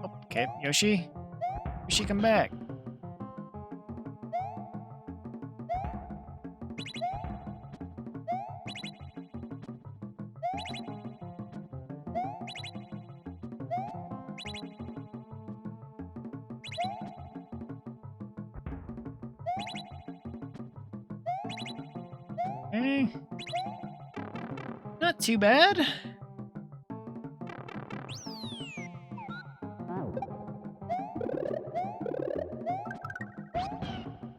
Oh, okay, Yoshi. Yoshi, come back. Okay. Not too bad.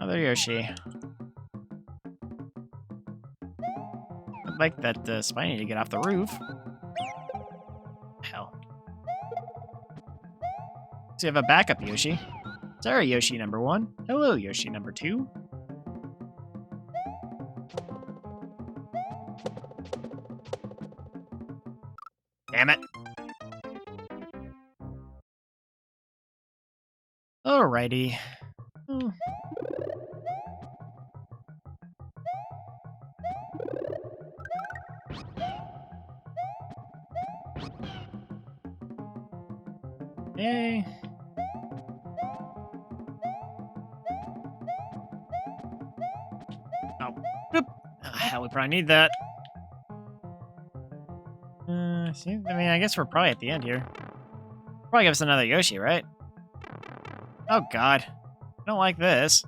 Another Yoshi. I'd like that Spiny to get off the roof. Hell. So you have a backup Yoshi. Sorry, Yoshi number 1. Hello, Yoshi number 2. Damn it. Alrighty. Hmm. Yay. Oh, boop. Hell, we probably need that. See, I mean, I guess we're probably at the end here. Probably give us another Yoshi, right? Oh, God. I don't like this.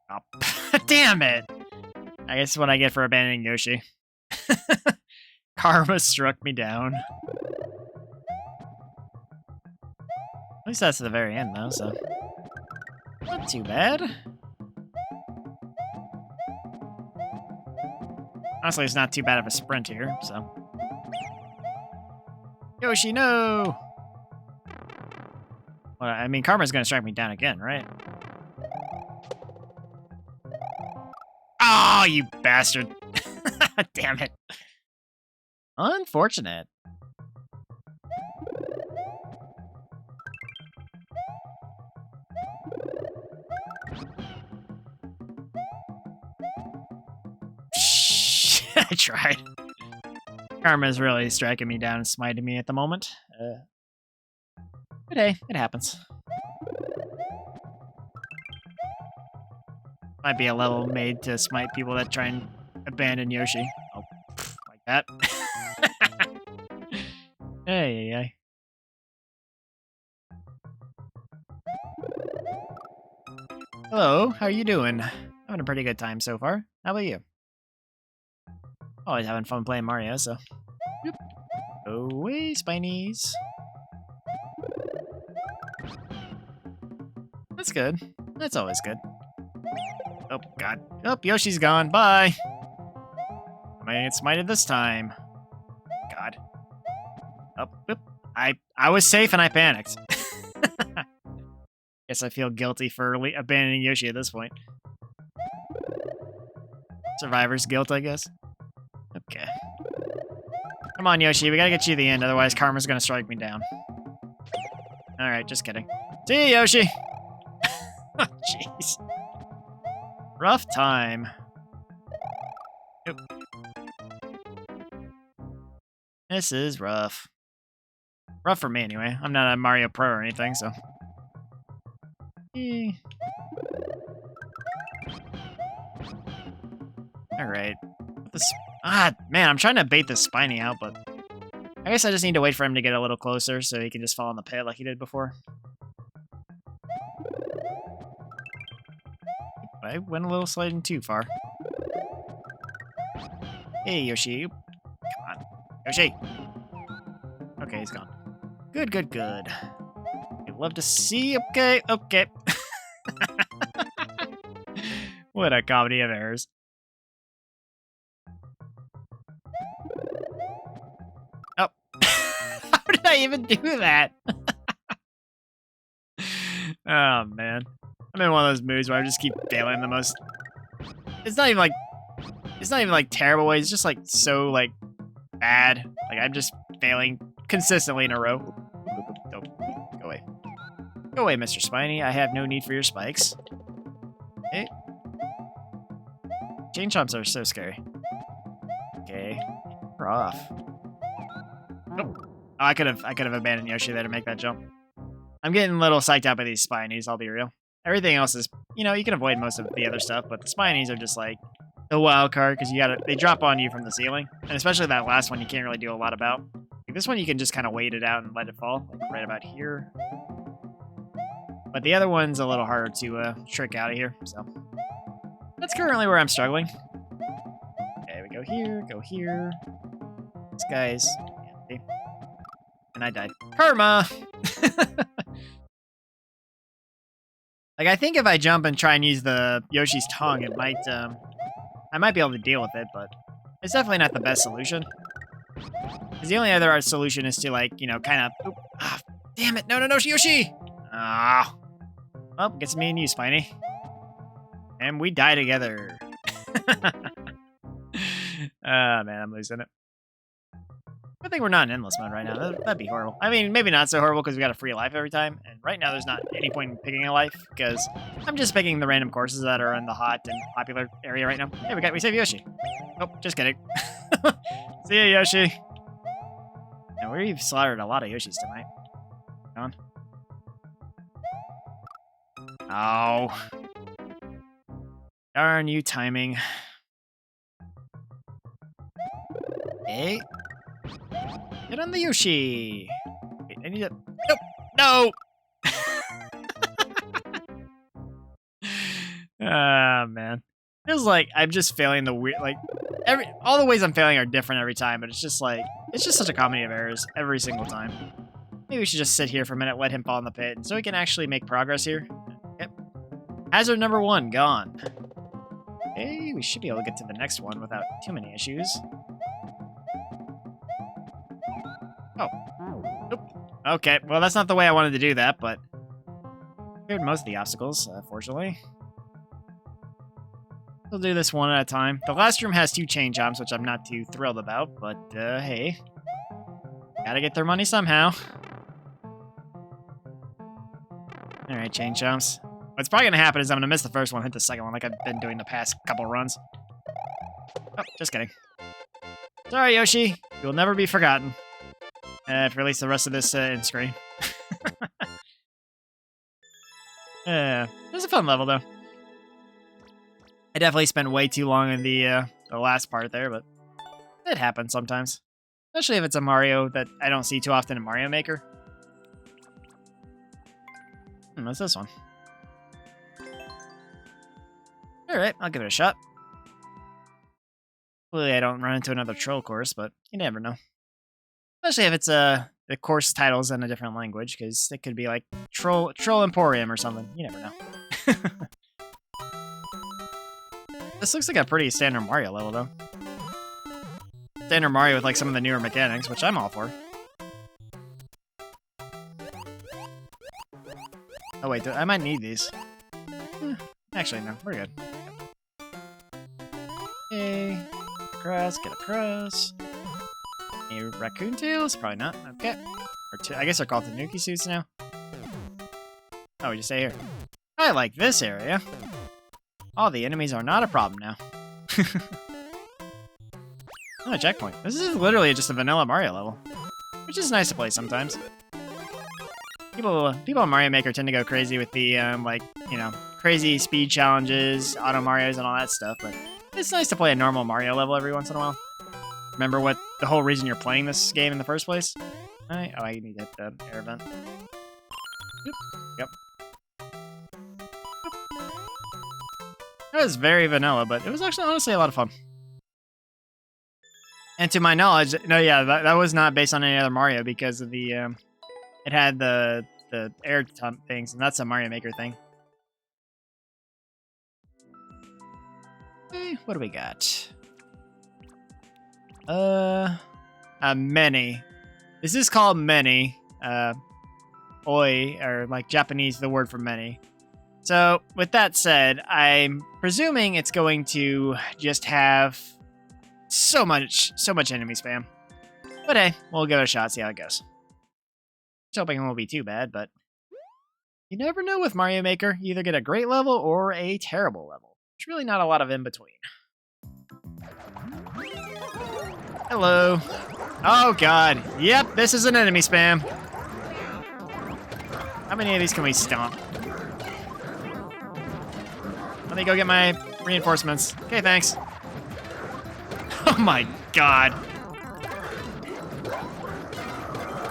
Oh, damn it! I guess what I get for abandoning Yoshi. Karma struck me down. At least that's at the very end, though, so... Not too bad. Honestly, it's not too bad of a sprint here, so... Yoshi, no! Well, I mean, Karma's gonna strike me down again, right? Oh, you bastard! Damn it. Unfortunate. I tried. Karma's really striking me down and smiting me at the moment. But hey, it happens. Might be a level made to smite people that try and abandon Yoshi. Oh, like that. Hey. Hello, how are you doing? Having a pretty good time so far. How about you? Always having fun playing Mario, so... Yep. Away, Spinies. That's good. That's always good. Oh, God. Oh, Yoshi's gone. Bye! I might get smited this time. God. Oh, whoop. I was safe and I panicked. Guess I feel guilty for abandoning Yoshi at this point. Survivor's guilt, I guess. Okay. Come on, Yoshi. We gotta get you to the end, otherwise Karma's gonna strike me down. Alright, just kidding. See you, Yoshi! Jeez. Rough time. Nope. This is rough. Rough for me, anyway. I'm not a Mario Pro or anything, so... Alright. Man, I'm trying to bait this Spiny out, but... I guess I just need to wait for him to get a little closer so he can just fall in the pit like he did before. I went a little sliding too far. Hey, Yoshi. Come on. Yoshi! Okay, he's gone. Good. I'd love to see... Okay. What a comedy of errors. Oh. How did I even do that? Oh, man. I'm in one of those moods where I just keep failing the most it's not even like terrible ways. It's just like so like bad. Like I'm just failing consistently in a row. Don't go away. Go away, Mr. Spiny. I have no need for your spikes. Okay. Chain chomps are so scary. Okay. We're off. Nope. Oh, I could have abandoned Yoshi there to make that jump. I'm getting a little psyched out by these Spinies, I'll be real. Everything else is, you know, you can avoid most of the other stuff, but the Spinies are just like the wild card because they drop on you from the ceiling. And especially that last one you can't really do a lot about. Like this one you can just kind of wait it out and let it fall, like right about here. But the other one's a little harder to trick out of here, so. That's currently where I'm struggling. Okay, we go here. This guy's empty. And I died. Karma! Like, I think if I jump and try and use the Yoshi's tongue, it might, I might be able to deal with it, but it's definitely not the best solution. Because the only other solution is to, like, you know, kind of... Ah, damn it! No, Yoshi! Ah. Well, gets me and you, Spiny. And we die together. Ah, man, I'm losing it. I think we're not in endless mode right now. That'd be horrible. I mean, maybe not so horrible because we got a free life every time. And right now there's not any point in picking a life because I'm just picking the random courses that are in the hot and popular area right now. Hey, we saved Yoshi. Oh, just kidding. See ya, Yoshi. Now, we've slaughtered a lot of Yoshis tonight. Come on. Oh. Darn you timing. Hey. Get on the Yoshi. Wait, I need to... Nope. No! Ah, man. Feels like I'm just failing the weird... Like, all the ways I'm failing are different every time, but it's just like... It's just such a comedy of errors every single time. Maybe we should just sit here for a minute, let him fall in the pit, so we can actually make progress here. Yep. Hazard number 1, gone. Okay, we should be able to get to the next one without too many issues. Oh. Nope. Okay, well, that's not the way I wanted to do that, but... cleared most of the obstacles, fortunately. We'll do this one at a time. The last room has 2 chain jumps, which I'm not too thrilled about, but, hey. Gotta get their money somehow. Alright, chain jumps. What's probably gonna happen is I'm gonna miss the first one, hit the second one, like I've been doing the past couple runs. Oh, just kidding. Sorry, Yoshi. You'll never be forgotten. For at least the rest of this end screen. It was a fun level, though. I definitely spent way too long in the last part there, but it happens sometimes. Especially if it's a Mario that I don't see too often in Mario Maker. What's this one? Alright, I'll give it a shot. Hopefully I don't run into another troll course, but you never know. Especially if it's the course title's in a different language, because it could be like Troll Emporium or something. You never know. This looks like a pretty standard Mario level, though. Standard Mario with like some of the newer mechanics, which I'm all for. Oh wait, I might need these. Actually, no, we're good. Okay, get across. Any raccoon tails? Probably not. Okay. I guess they're called Tanuki suits now. Oh, we just stay here. I like this area. All the enemies are not a problem now. Oh, a checkpoint. This is literally just a vanilla Mario level, which is nice to play sometimes. People in Mario Maker tend to go crazy with the like, you know, crazy speed challenges, auto Marios, and all that stuff. But it's nice to play a normal Mario level every once in a while. Remember what the whole reason you're playing this game in the first place? Right? Oh, I need to hit the air vent. Yep. It was very vanilla, but it was actually honestly a lot of fun. And to my knowledge, no, yeah, that was not based on any other Mario because of the it had the air things, and that's a Mario Maker thing. Okay, what do we got? Many. This is called many. Oi, or like Japanese, the word for many. So, with that said, I'm presuming it's going to just have so much enemy spam. But hey, we'll give it a shot, see how it goes. Just hoping it won't be too bad, but you never know with Mario Maker. You either get a great level or a terrible level. There's really not a lot of in between. Hello. Oh god. Yep, this is an enemy spam. How many of these can we stomp? Let me go get my reinforcements. Okay, thanks. Oh my god.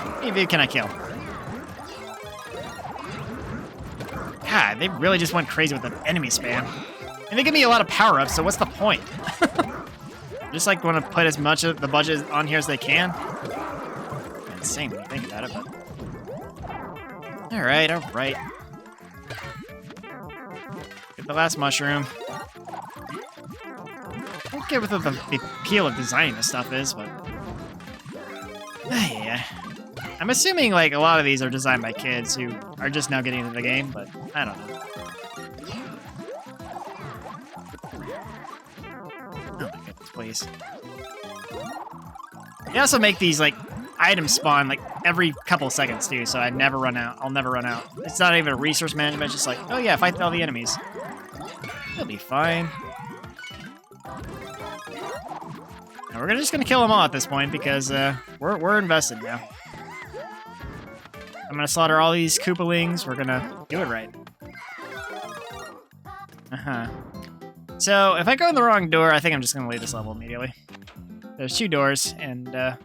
How many of you can I kill? God, they really just went crazy with the enemy spam. And they give me a lot of power-ups, so what's the point? Just like want to put as much of the budget on here as they can. Insane when you think about it, but... Alright, alright. Get the last mushroom. I don't get what the appeal of designing this stuff is, but... Yeah. I'm assuming, like, a lot of these are designed by kids who are just now getting into the game, but I don't know. Oh my goodness, please. They also make these, like, items spawn, like, every couple seconds, too, so I never run out. I'll never run out. It's not even a resource management, it's just like, oh yeah, fight all the enemies. It'll be fine. And we're just gonna kill them all at this point, because, we're invested now. I'm gonna slaughter all these Koopalings. We're gonna do it right. So, if I go in the wrong door, I think I'm just gonna leave this level immediately. There's 2 doors, and,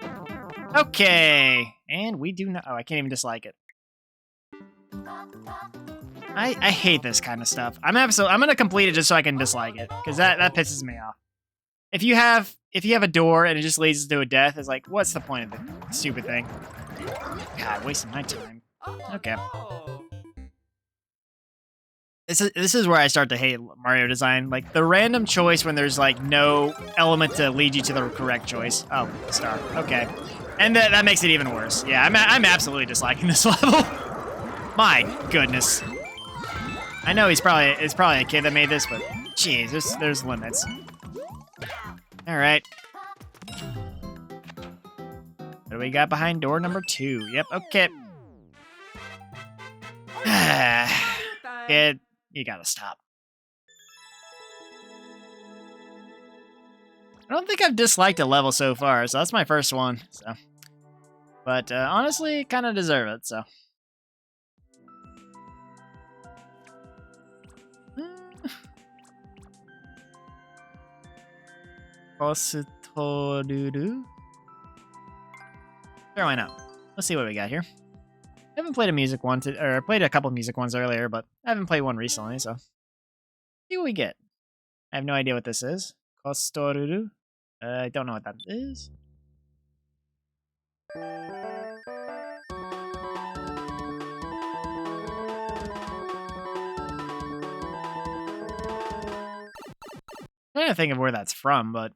okay! And we do not- oh, I can't even dislike it. I hate this kind of stuff. I'm gonna complete it just so I can dislike it, because that pisses me off. If you have a door and it just leads to a death, it's like, what's the point of the stupid thing? God, wasting my time. Okay. This is where I start to hate Mario design. Like, the random choice when there's, like, no element to lead you to the correct choice. Oh, star. Okay. And that makes it even worse. Yeah, I'm absolutely disliking this level. My goodness. I know it's probably a kid that made this, but jeez, there's limits. Alright. What do we got behind door number 2? Yep, okay. Kid, you gotta stop. I don't think I've disliked a level so far, so that's my first one. So, but honestly, kind of deserve it. So. Sure, why not? Let's see what we got here. I haven't played a music one, or I played a couple music ones earlier, but I haven't played one recently, so. See what we get. I have no idea what this is. Kostoruru. I don't know what that is. I'm trying to think of where that's from, but...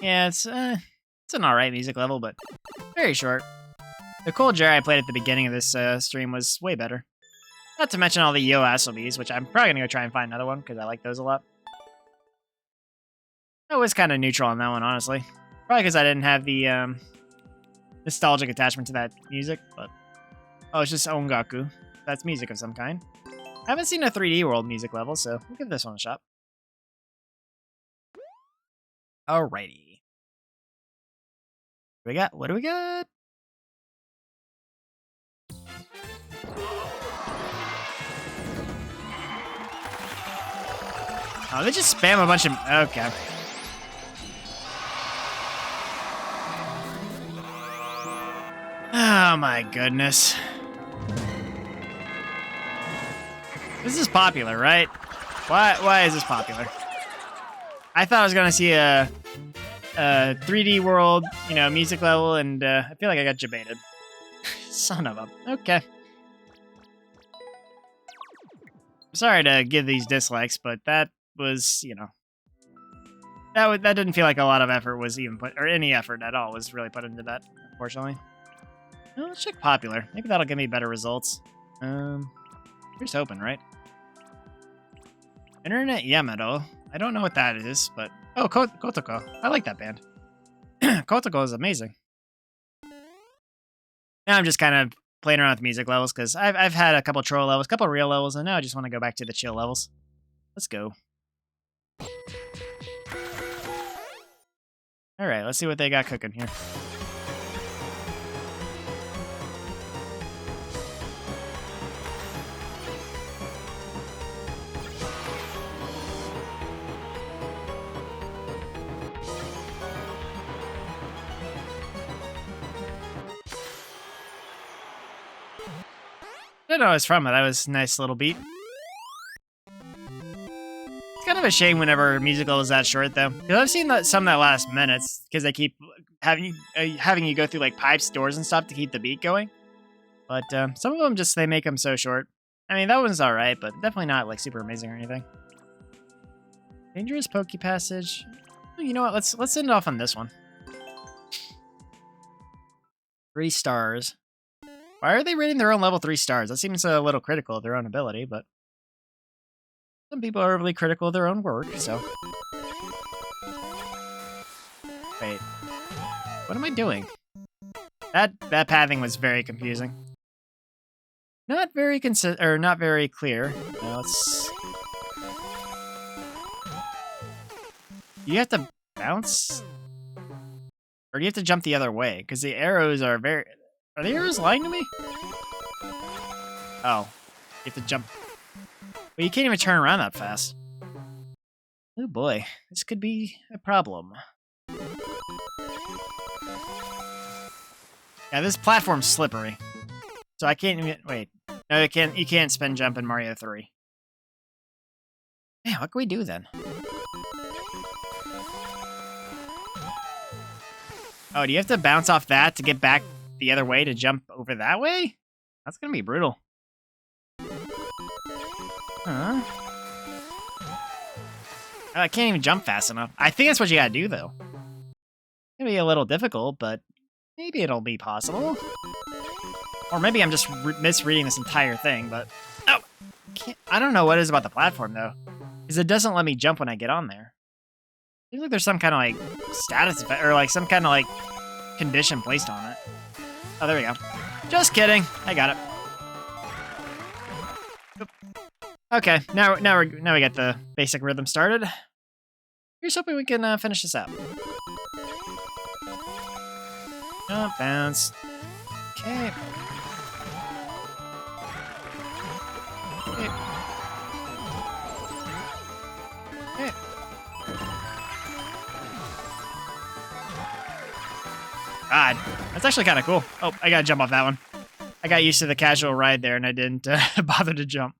Yeah, it's an alright music level, but very short. The Cold Jar I played at the beginning of this stream was way better. Not to mention all the YOASOBIs, which I'm probably gonna go try and find another one, because I like those a lot. I was kind of neutral on that one, honestly. Probably because I didn't have the nostalgic attachment to that music, but... Oh, it's just Ongaku. That's music of some kind. I haven't seen a 3D World music level, so we'll give this one a shot. Alrighty. What do we got? Oh, they just spam a bunch of... Okay. Oh my goodness. This is popular, right? Why is this popular? I thought I was gonna see a 3D World, music level, and I feel like I got jebaited. Son of a... Okay. Sorry to give these dislikes, but that was, that didn't feel like a lot of effort was even put, or any effort at all was really put into that, unfortunately. Well, let's check popular. Maybe that'll give me better results. Here's hoping, right? Internet Yamato. I don't know what that is, but... Oh, Kotoko. I like that band. Kotoko is amazing. Now I'm just kind of playing around with music levels, because I've had a couple troll levels, a couple real levels, and now I just want to go back to the chill levels. Let's go. Alright, let's see what they got cooking here. I don't know where it's from, but that was a nice little beat. It's kind of a shame whenever musical is that short, though. Because I've seen some that last minutes, because they keep having you go through like pipes, doors, and stuff to keep the beat going. But some of them they make them so short. I mean, that one's alright, but definitely not like super amazing or anything. Dangerous Poke Passage. You know what? Let's end off on this one. 3 stars. Why are they rating their own level 3 stars? That seems a little critical of their own ability, but some people are really critical of their own work, so. Wait. What am I doing? That pathing was very confusing. Not very not very clear. Let's. You have to bounce? Or do you have to jump the other way? Because the arrows are very... Are the arrows lying to me? Oh. You have to jump. Well, you can't even turn around that fast. Oh boy. This could be a problem. Yeah, this platform's slippery. So I can't even... Wait. No, you can't spin jump in Mario 3. Man, what can we do then? Oh, do you have to bounce off that to get back the other way to jump over that way? That's gonna be brutal. Huh? I can't even jump fast enough. I think that's what you gotta do, though. It's gonna be a little difficult, but maybe it'll be possible. Or maybe I'm just misreading this entire thing, but... Oh! I don't know what it is about the platform, though. Because it doesn't let me jump when I get on there. Seems like there's some kind of, like, status effect, or, like, some kind of, like, condition placed on it. Oh, there we go. Just kidding. I got it. Oop. Okay, now we get the basic rhythm started. Here's hoping we can finish this out. Jump, bounce. Okay. Okay. Okay. God, that's actually kind of cool. Oh, I gotta jump off that one. I got used to the casual ride there, and I didn't bother to jump.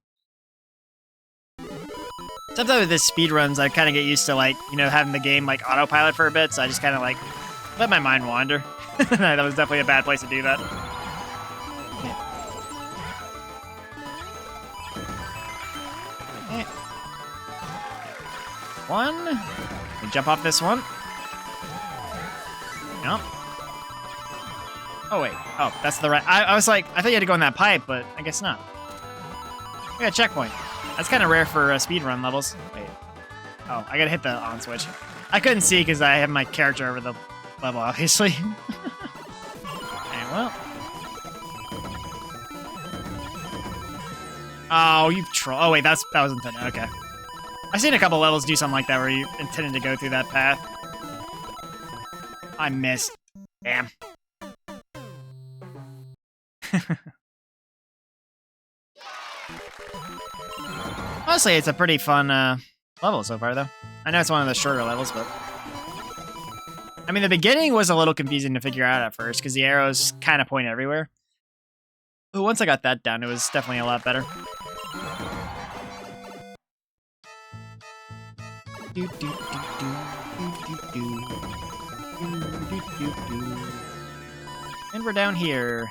Sometimes with this speedruns, I kind of get used to, like, you know, having the game, like, autopilot for a bit, so I just kind of, like, let my mind wander. That was definitely a bad place to do that. Okay. One. We jump off this one. Jump. Oh, wait. Oh, that's the right... I was like, I thought you had to go in that pipe, but I guess not. We got a checkpoint. That's kind of rare for speedrun levels. Wait. Oh, I gotta hit the on switch. I couldn't see because I have my character over the level, obviously. Okay, well. Oh, you troll. Oh, wait, that was intended. Okay. I've seen a couple levels do something like that where you intended to go through that path. I missed. Damn. Honestly, it's a pretty fun level so far, though. I know it's one of the shorter levels, but... I mean, the beginning was a little confusing to figure out at first, because the arrows kind of point everywhere. But once I got that down, it was definitely a lot better. And we're down here.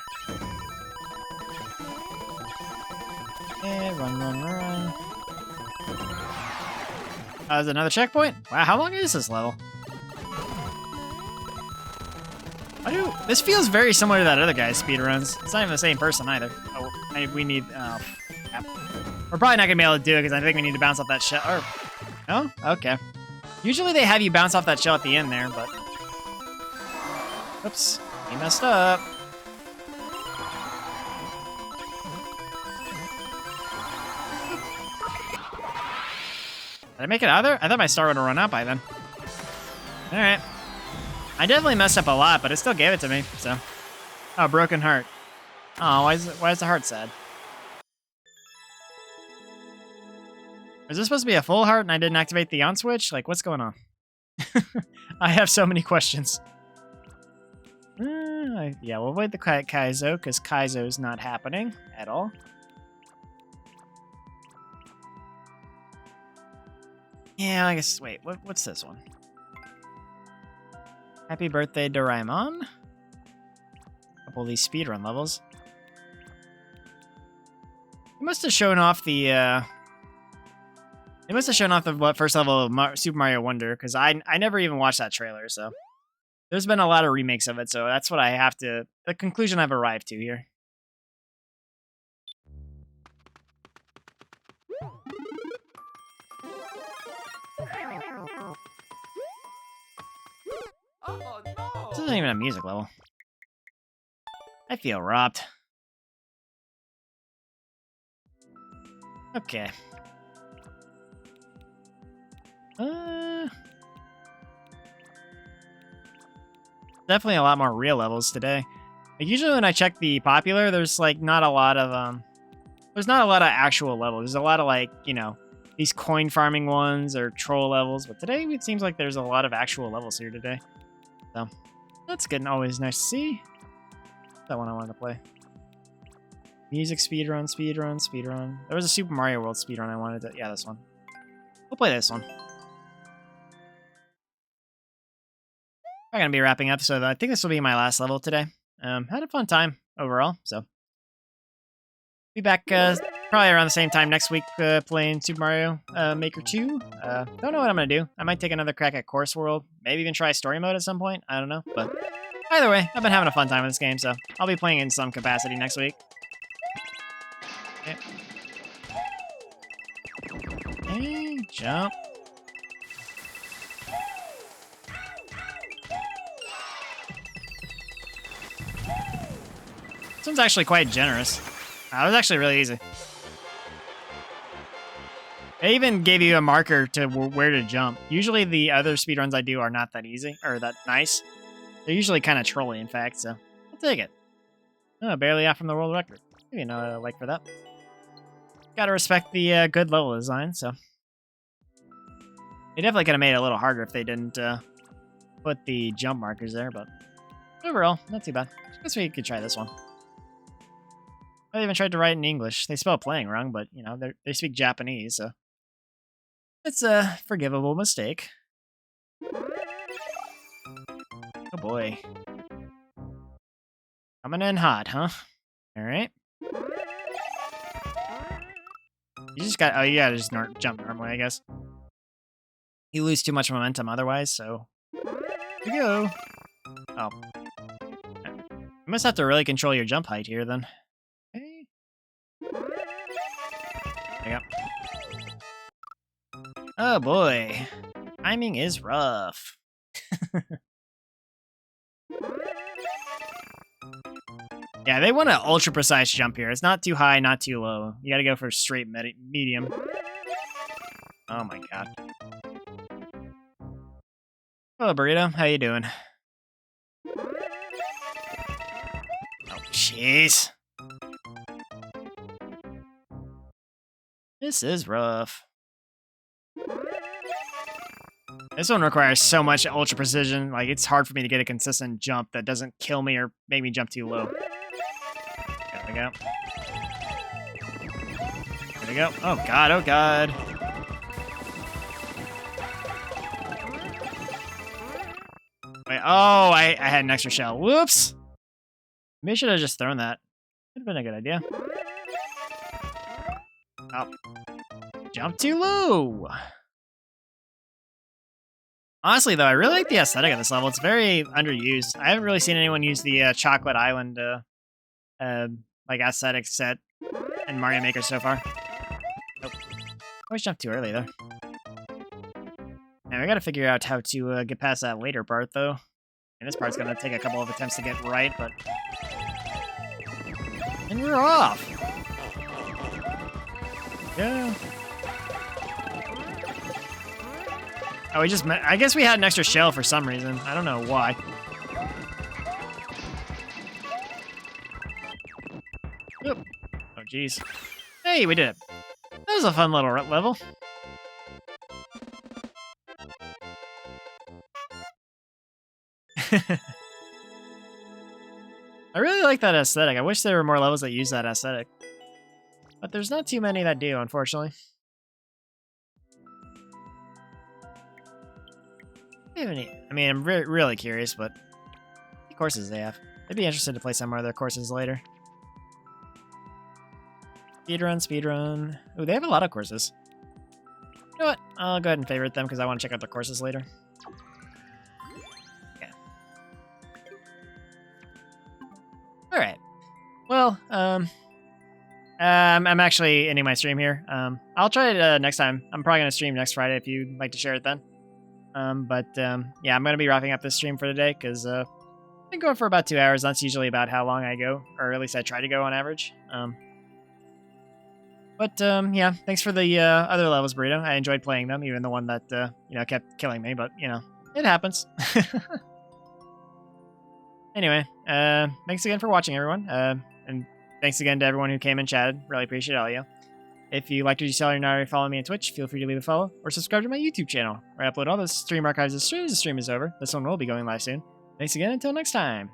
Yeah, run, run, run. There's another checkpoint? Wow, how long is this level? This feels very similar to that other guy's speedruns. It's not even the same person either. Oh, we need... Oh, crap. We're probably not going to be able to do it because I think we need to bounce off that shell. Or, no? Okay. Usually they have you bounce off that shell at the end there, but... Oops. We messed up. Did I make it out of there? I thought my star would have run out by then. Alright. I definitely messed up a lot, but it still gave it to me, so. Oh, broken heart. Oh, why is the heart sad? Is this supposed to be a full heart and I didn't activate the on switch? Like, what's going on? I have so many questions. Yeah, we'll avoid the Kaizo, because Kaizo is not happening at all. Yeah, I guess, wait, what's this one? Happy birthday, Doraemon. Couple of these speedrun levels. It must have shown off the, first level of Super Mario Wonder, because I never even watched that trailer, so. There's been a lot of remakes of it, so that's what I have to, the conclusion I've arrived to here. Oh, no. This isn't even a music level. I feel robbed. Okay. Definitely a lot more real levels today. Like, usually when I check the popular, there's like not a lot of there's not a lot of actual levels. There's a lot of like, you know, these coin farming ones or troll levels, but today it seems like there's a lot of actual levels here today. So that's good and always nice to see. That one I wanted to play. Music speedrun. There was a Super Mario World speedrun I wanted to, yeah, this one. We'll play this one. I'm gonna be wrapping up, so I think this will be my last level today. Had a fun time overall, so be back probably around the same time next week playing Super Mario Maker 2. Don't know what I'm gonna do. I might take another crack at Course World, maybe even try story mode at some point. I don't know, but either way, I've been having a fun time with this game, so I'll be playing in some capacity next week. Okay. Hey, jump. This one's actually quite generous. That was actually really easy. They even gave you a marker to where to jump. Usually the other speedruns I do are not that easy, or that nice. They're usually kind of trolly, in fact, so I'll take it. Oh, barely off from the world record. Maybe no like for that. Gotta respect the good level design, so. They definitely could have made it a little harder if they didn't put the jump markers there, but overall, not too bad. I guess we could try this one. I even tried to write in English. They spell playing wrong, but, you know, they speak Japanese, so. It's a forgivable mistake. Oh boy. Coming in hot, huh? Alright. You just got, oh, you gotta just jump normally, I guess. You lose too much momentum otherwise, so. Here we go. Oh. You must have to really control your jump height here, then. Okay. There you go. Oh boy. Timing is rough. Yeah, they want an ultra precise jump here. It's not too high, not too low. You gotta go for straight medium. Oh my god. Hello, Burrito. How you doing? Oh, jeez. This is rough. This one requires so much ultra precision. Like, it's hard for me to get a consistent jump that doesn't kill me or make me jump too low. There we go. There we go. Oh god, oh god. Wait, oh, I had an extra shell. Whoops! Maybe I should have just thrown that. Would have been a good idea. Oh. Jump too low! Honestly, though, I really like the aesthetic of this level. It's very underused. I haven't really seen anyone use the Chocolate Island like aesthetic set in Mario Maker so far. Nope. Always jumped too early, though. And we gotta figure out how to get past that later part, though. And this part's gonna take a couple of attempts to get right, but... And we're off! Yeah. Oh, we just... I guess we had an extra shell for some reason. I don't know why. Oop. Oh, jeez. Hey, we did it. That was a fun little level. I really like that aesthetic. I wish there were more levels that use that aesthetic. But there's not too many that do, unfortunately. I mean, I'm really curious, but what courses they have. I'd be interested to play some more of their courses later. Speedrun. Ooh, they have a lot of courses. You know what? I'll go ahead and favorite them because I want to check out their courses later. Yeah. Alright. Well, I'm actually ending my stream here. I'll try it next time. I'm probably going to stream next Friday if you'd like to share it then. Yeah, I'm going to be wrapping up this stream for today because I've been going for about 2 hours. That's usually about how long I go, or at least I try to go on average. Yeah, thanks for the other levels, Burrito. I enjoyed playing them, even the one that, kept killing me, but, it happens. Anyway, thanks again for watching, everyone. And thanks again to everyone who came and chatted. Really appreciate all of you. If you liked what you saw and you're not already following me on Twitch, feel free to leave a follow or subscribe to my YouTube channel, where I upload all the stream archives as soon as the stream is over. This one will be going live soon. Thanks again, until next time.